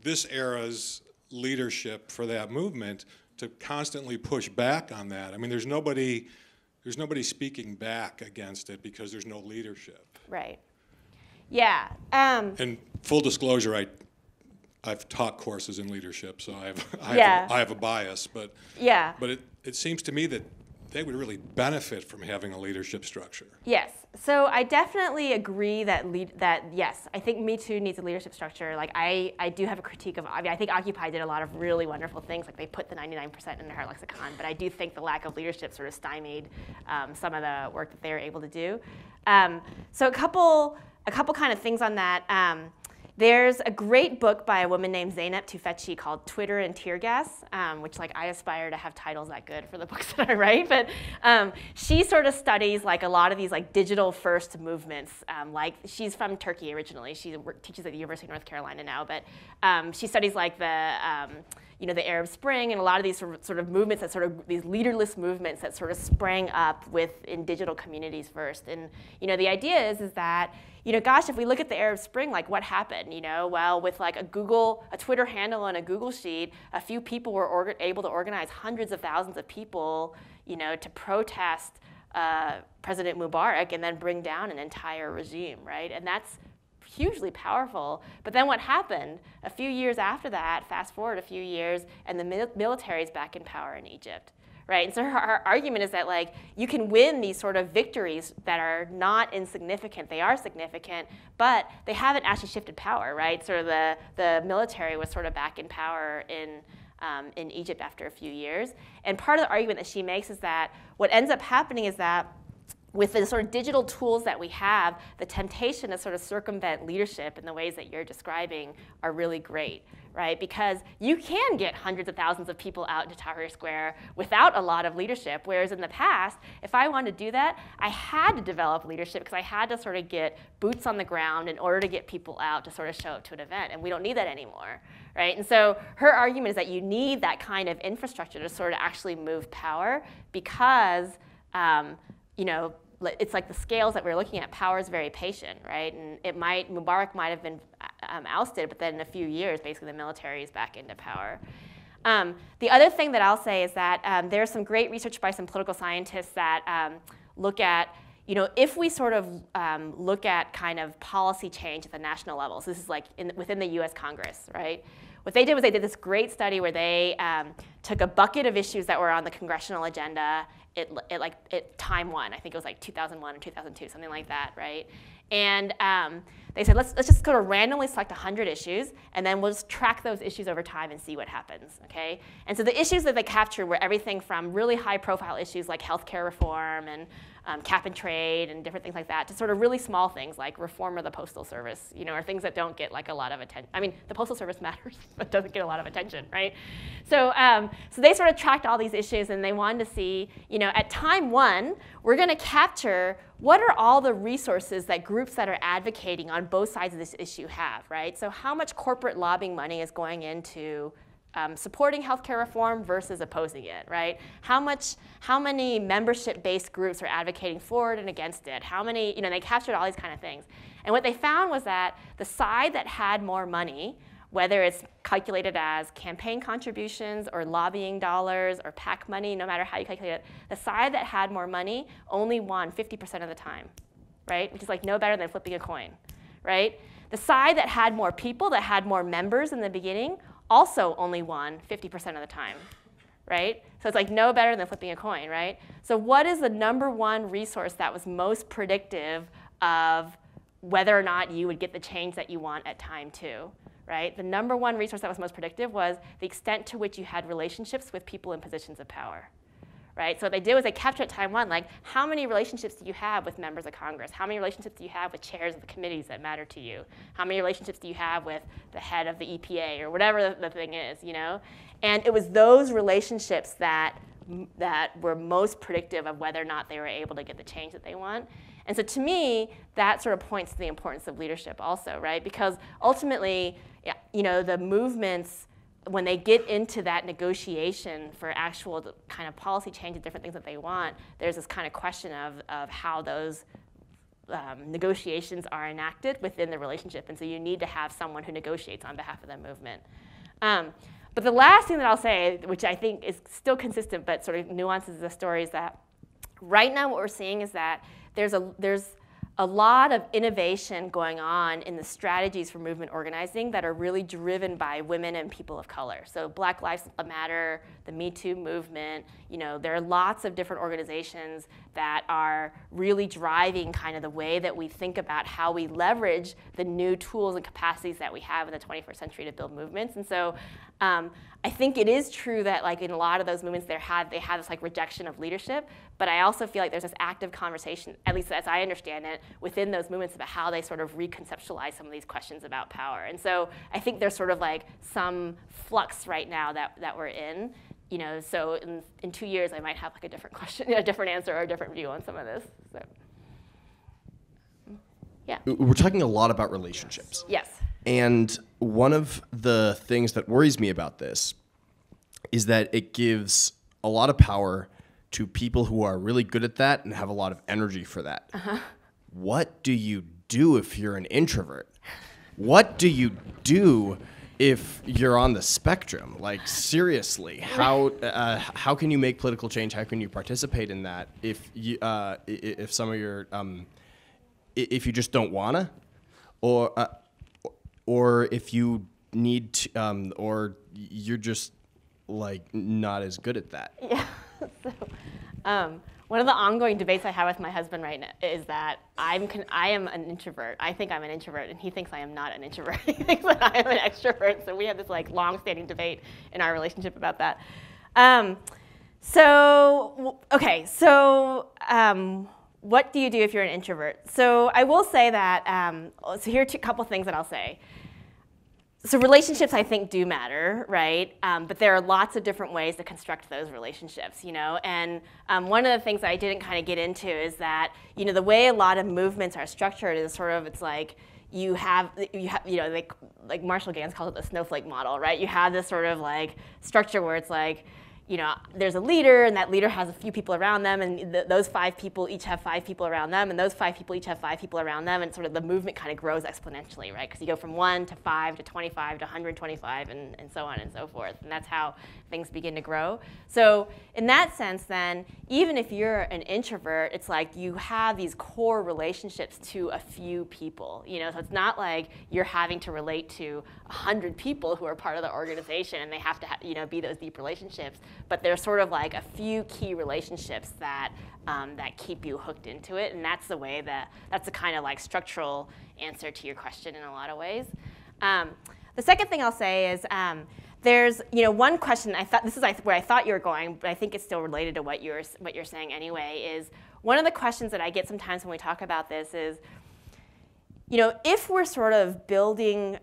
this era's leadership for that movement to constantly push back on that. I mean, there's nobody speaking back against it because there's no leadership. Right. Yeah. And full disclosure, I've taught courses in leadership, so I have a bias, but it seems to me that they would really benefit from having a leadership structure. Yes. So I definitely agree that yes, I think Me Too needs a leadership structure. Like I do have a critique of, I think Occupy did a lot of really wonderful things. Like they put the 99% in their lexicon, but I do think the lack of leadership sort of stymied some of the work that they were able to do. So a couple kind of things on that. There's a great book by a woman named Zeynep Tufekci called Twitter and Tear Gas, which I aspire to have titles that good for the books that I write. But she sort of studies a lot of these digital first movements. She's from Turkey originally. She teaches at the University of North Carolina now. But she studies the Arab Spring and a lot of these sort of movements that these leaderless movements that sort of sprang up in digital communities first. And the idea is that gosh, if we look at the Arab Spring, what happened? Well, with a Twitter handle and a Google sheet, a few people were able to organize hundreds of thousands of people, to protest President Mubarak and then bring down an entire regime, right? And that's hugely powerful. But then what happened? A few years after that, fast forward a few years, and the military is back in power in Egypt. Right? And so her argument is that you can win these sort of victories that are not insignificant. They are significant, but they haven't actually shifted power, right? Sort of the military was sort of back in power in Egypt after a few years. And part of the argument that she makes is that what ends up happening is that with the sort of digital tools that we have, the temptation to sort of circumvent leadership in the ways that you're describing are really great, right? Because you can get hundreds of thousands of people out into Tahrir Square without a lot of leadership, whereas in the past, if I wanted to do that, I had to develop leadership because I had to sort of get boots on the ground in order to get people out to sort of show up to an event, and we don't need that anymore, right? And so her argument is that you need that kind of infrastructure to sort of actually move power because it's the scales that we're looking at. Power is very patient, right? And Mubarak might have been ousted, but then in a few years, basically the military is back into power. The other thing that I'll say is that there's some great research by some political scientists that look at, if we sort of look at kind of policy change at the national levels, this is within the US Congress, right? What they did was they did this great study where they took a bucket of issues that were on the congressional agenda at time one. I think it was 2001 or 2002, something like that, right? And they said, let's just sort of randomly select 100 issues, and then we'll just track those issues over time and see what happens, okay? And so the issues that they captured were everything from really high-profile issues like healthcare reform and cap and trade and different things like that, to sort of really small things like reform of the Postal Service, or things that don't get a lot of attention. I mean, the Postal Service matters, but doesn't get a lot of attention, right? So, so they sort of tracked all these issues, and they wanted to see, at time one, we're going to capture what are all the resources that groups that are advocating on both sides of this issue have, right? So how much corporate lobbying money is going into supporting healthcare reform versus opposing it, right? How many membership-based groups are advocating for it and against it? How many, they captured all these kind of things. And what they found was that the side that had more money, whether it's calculated as campaign contributions or lobbying dollars or PAC money, no matter how you calculate it, the side that had more money only won 50% of the time, right? Which is no better than flipping a coin, right? The side that had more people, that had more members in the beginning, also only won 50% of the time, right? So it's no better than flipping a coin, right? So what is the number one resource that was most predictive of whether or not you would get the change that you want at time two? Right? The number one resource that was most predictive was the extent to which you had relationships with people in positions of power, right? So what they did was they captured at time one, like, how many relationships do you have with members of Congress? How many relationships do you have with chairs of the committees that matter to you? How many relationships do you have with the head of the EPA or whatever the thing is, you know? And it was those relationships that were most predictive of whether or not they were able to get the change that they want. And so to me, that sort of points to the importance of leadership also, right? Because ultimately, you know, the movements, when they get into that negotiation for actual kind of policy change and different things that they want, there's this kind of question of how those negotiations are enacted within the relationship. And so you need to have someone who negotiates on behalf of the movement. But the last thing that I'll say, which I think is still consistent but sort of nuances the story, is that right now what we're seeing is that there's a lot of innovation going on in the strategies for movement organizing that are really driven by women and people of color. So Black Lives Matter, the Me Too movement, you know, there are lots of different organizations that are really driving kind of the way that we think about how we leverage the new tools and capacities that we have in the 21st century to build movements. And so I think it is true that, like, in a lot of those movements they had this like rejection of leadership, but I also feel like there's this active conversation, at least as I understand it, within those movements about how they sort of reconceptualize some of these questions about power. And so I think there's sort of like some flux right now that we're in. You know, so in 2 years I might have like a different question, a different answer, or a different view on some of this. So, yeah. We're talking a lot about relationships. Yes. And one of the things that worries me about this is that it gives a lot of power to people who are really good at that and have a lot of energy for that. Uh-huh. What do you do if you're an introvert? What do you do if you're on the spectrum? Like, seriously, how can you make political change? How can you participate in that if some of your if you just don't wanna, or if you need to, or you're just like not as good at that? Yeah. So, one of the ongoing debates I have with my husband right now is that I am an introvert. I think I'm an introvert, and he thinks I am not an introvert. He thinks that I am an extrovert. So we have this like long-standing debate in our relationship about that. What do you do if you're an introvert? So I will say that. So here are a couple things that I'll say. So relationships, I think, do matter, right? But there are lots of different ways to construct those relationships, you know? And one of the things that I didn't kind of get into is that, you know, the way a lot of movements are structured is sort of, it's like you have you know, like Marshall Gans calls it the snowflake model, right? You have this sort of like structure where it's like, you know, there's a leader, and that leader has a few people around them, and those 5 people each have 5 people around them, and those 5 people each have 5 people around them, and sort of the movement kind of grows exponentially, right? Because you go from 1 to 5 to 25 to 125, and so on and so forth, and that's how things begin to grow. So in that sense, then, even if you're an introvert, it's like you have these core relationships to a few people, you know? So it's not like you're having to relate to 100 people who are part of the organization, and they have to, you know, be those deep relationships. But there's sort of like a few key relationships that that keep you hooked into it, and that's the kind of like structural answer to your question in a lot of ways. The second thing I'll say is there's, you know, one question I thought, this is where I thought you were going, but I think it's still related to what you're saying anyway, is one of the questions that I get sometimes when we talk about this is, you know, if we're sort of building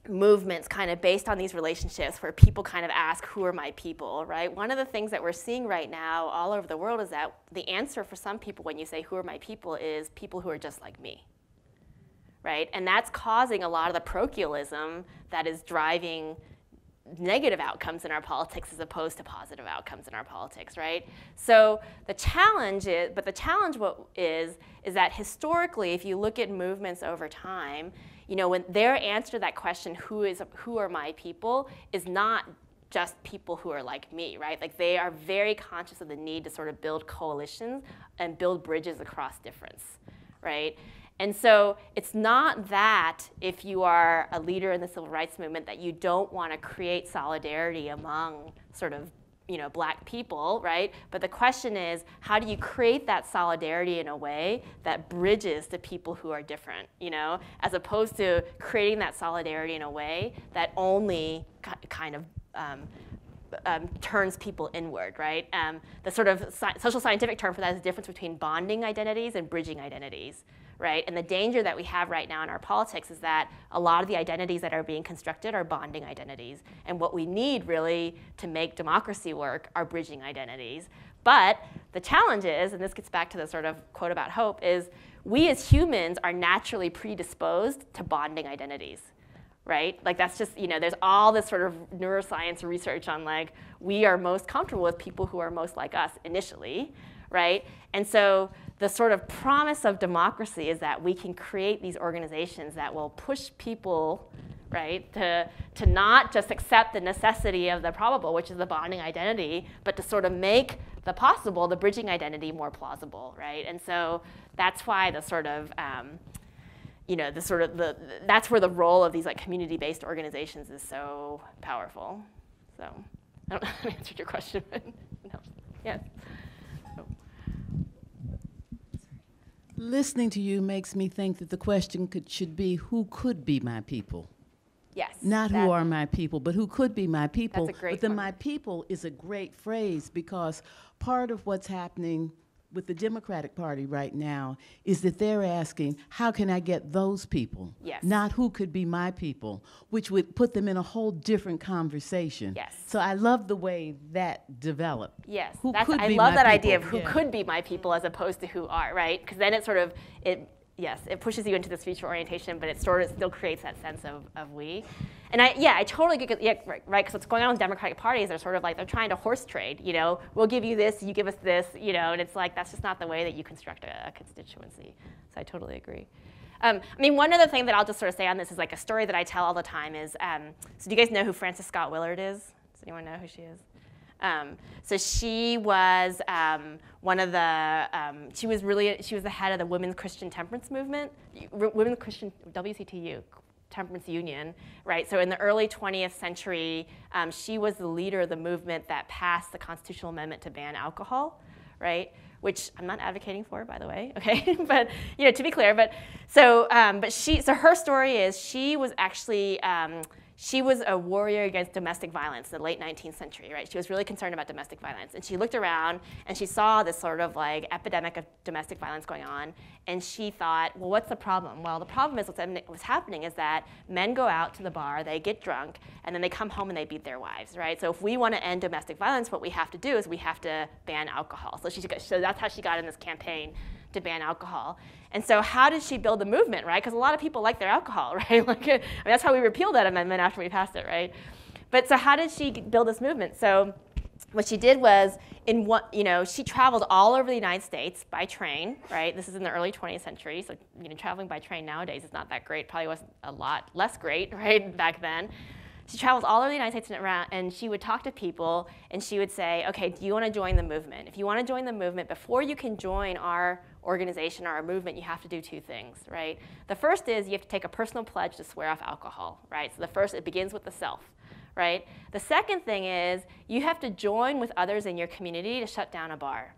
movements kind of based on these relationships where people kind of ask, who are my people, right? One of the things that we're seeing right now all over the world is that the answer for some people when you say, who are my people, is people who are just like me, right? And that's causing a lot of the parochialism that is driving negative outcomes in our politics as opposed to positive outcomes in our politics, right? So the challenge is that historically, if you look at movements over time, you know, when their answer to that question, who are my people, is not just people who are like me, right? Like, they are very conscious of the need to sort of build coalitions and build bridges across difference, right? And so it's not that if you are a leader in the civil rights movement that you don't want to create solidarity among sort of, you know, black people, right? But the question is, how do you create that solidarity in a way that bridges to people who are different, you know, as opposed to creating that solidarity in a way that only kind of turns people inward, right? The sort of social scientific term for that is the difference between bonding identities and bridging identities, right? And the danger that we have right now in our politics is that a lot of the identities that are being constructed are bonding identities. And what we need really to make democracy work are bridging identities. But the challenge is, and this gets back to the sort of quote about hope, is we as humans are naturally predisposed to bonding identities, right? Like that's just, there's all this sort of neuroscience research on like, we are most comfortable with people who are most like us initially, right? And so the sort of promise of democracy is that we can create these organizations that will push people, right, to not just accept the necessity of the probable, which is the bonding identity, but to sort of make the possible, the bridging identity, more plausible, right? And so that's why the sort of, that's where the role of these like community-based organizations is so powerful. So I don't know if I answered your question, but no. Yes. Listening to you makes me think that the question should be, who could be my people? Yes. Not who are my people, but who could be my people. That's a great But then point. my people is a great phrase, because part of what's happening with the Democratic Party right now is that they're asking, how can I get those people? Yes. Not who could be my people, which would put them in a whole different conversation. Yes. So I love the way that developed. Yes, Who I could be love my that idea of people? who Yeah. could be my people as opposed to who are, right? Because then it sort of, it pushes you into this future orientation, but it sort of still creates that sense of we. And I totally get, right, because what's going on with Democratic parties, they're sort of like, they're trying to horse trade, we'll give you this, you give us this, and it's like, that's just not the way that you construct a constituency. So I totally agree. One other thing that I'll just sort of say on this is like a story that I tell all the time is, so do you guys know who Frances Scott Willard is? Does anyone know who she is? So she was one of the, she was the head of the Women's Christian Temperance Movement, Women's Christian, WCTU, Temperance Union, right? So in the early 20th century, she was the leader of the movement that passed the constitutional amendment to ban alcohol, right? Which I'm not advocating for, by the way, okay? But to be clear, so her story is she was actually, she was a warrior against domestic violence in the late 19th century, right? She was really concerned about domestic violence. And she looked around and she saw this sort of like epidemic of domestic violence going on. And she thought, well, what's the problem? Well, the problem is what's happening is that men go out to the bar, they get drunk, and then they come home and they beat their wives, right? So if we want to end domestic violence, what we have to do is we have to ban alcohol. So that's how she got in this campaign to ban alcohol. And so how did she build the movement, right? Because a lot of people like their alcohol, right? That's how we repealed that amendment after we passed it, right? But so how did she build this movement? So what she did was, she traveled all over the United States by train, right? This is in the early 20th century, so traveling by train nowadays is not that great. Probably was a lot less great, right, back then. She traveled all over the United States and she would talk to people and she would say, okay, do you want to join the movement? If you want to join the movement, before you can join our organization or our movement, you have to do two things, right? The first is you have to take a personal pledge to swear off alcohol, right? So it begins with the self, right? The second thing is you have to join with others in your community to shut down a bar,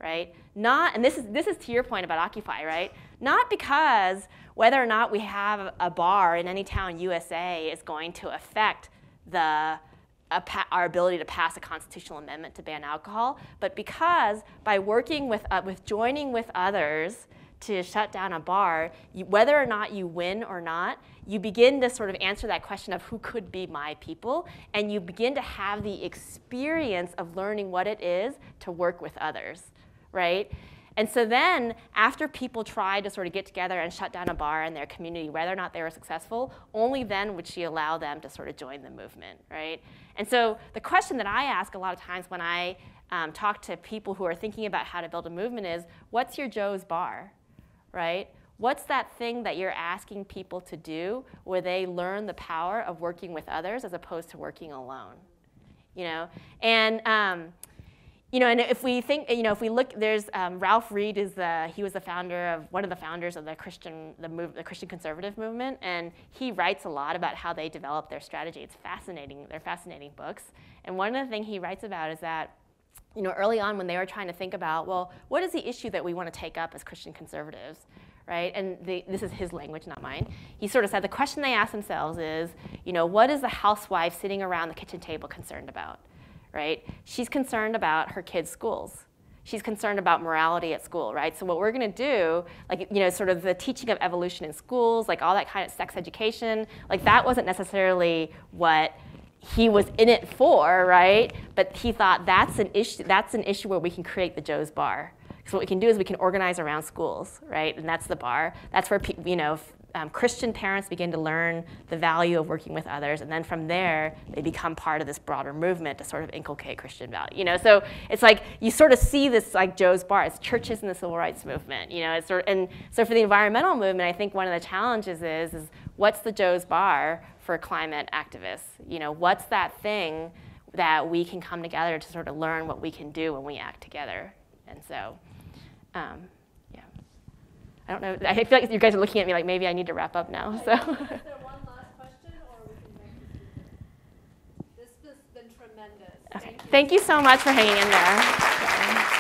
right? And this is to your point about Occupy, right? Not because whether or not we have a bar in any town USA is going to affect our ability to pass a constitutional amendment to ban alcohol, but because by working with joining with others to shut down a bar, whether or not you win or not, you begin to sort of answer that question of who could be my people, and you begin to have the experience of learning what it is to work with others, right? And so then, after people tried to sort of get together and shut down a bar in their community, whether or not they were successful, only then would she allow them to sort of join the movement, right? And so the question that I ask a lot of times when I talk to people who are thinking about how to build a movement is, what's your Joe's bar, right? What's that thing that you're asking people to do where they learn the power of working with others as opposed to working alone, And if we think, if we look, there's Ralph Reed he was one of the founders of the Christian conservative movement, and he writes a lot about how they develop their strategy. It's fascinating. They're fascinating books. And one of the things he writes about is that, early on when they were trying to think about, well, what is the issue that we want to take up as Christian conservatives, right? And this is his language, not mine. He sort of said the question they ask themselves is, what is the housewife sitting around the kitchen table concerned about? right? She's concerned about her kids' schools. She's concerned about morality at school, right? So what we're going to do, like, you know, sort of the teaching of evolution in schools, like all that kind of sex education, like that wasn't necessarily what he was in it for, right? But he thought that's an issue where we can create the Joe's Bar. So what we can do is we can organize around schools, right? And that's the bar. That's where, you know, Christian parents begin to learn the value of working with others, and then from there, they become part of this broader movement to sort of inculcate Christian value. You know, so it's like you sort of see this like Joe's Bar. It's churches in the civil rights movement. You know, it's sort of, and so for the environmental movement, I think one of the challenges is what's the Joe's Bar for climate activists? You know, what's that thing that we can come together to sort of learn what we can do when we act together? And so, yeah. I don't know. I feel like you guys are looking at me like maybe I need to wrap up now. So. Is there one last question, or we can make this has been tremendous. Okay. Thank you so much for hanging in there.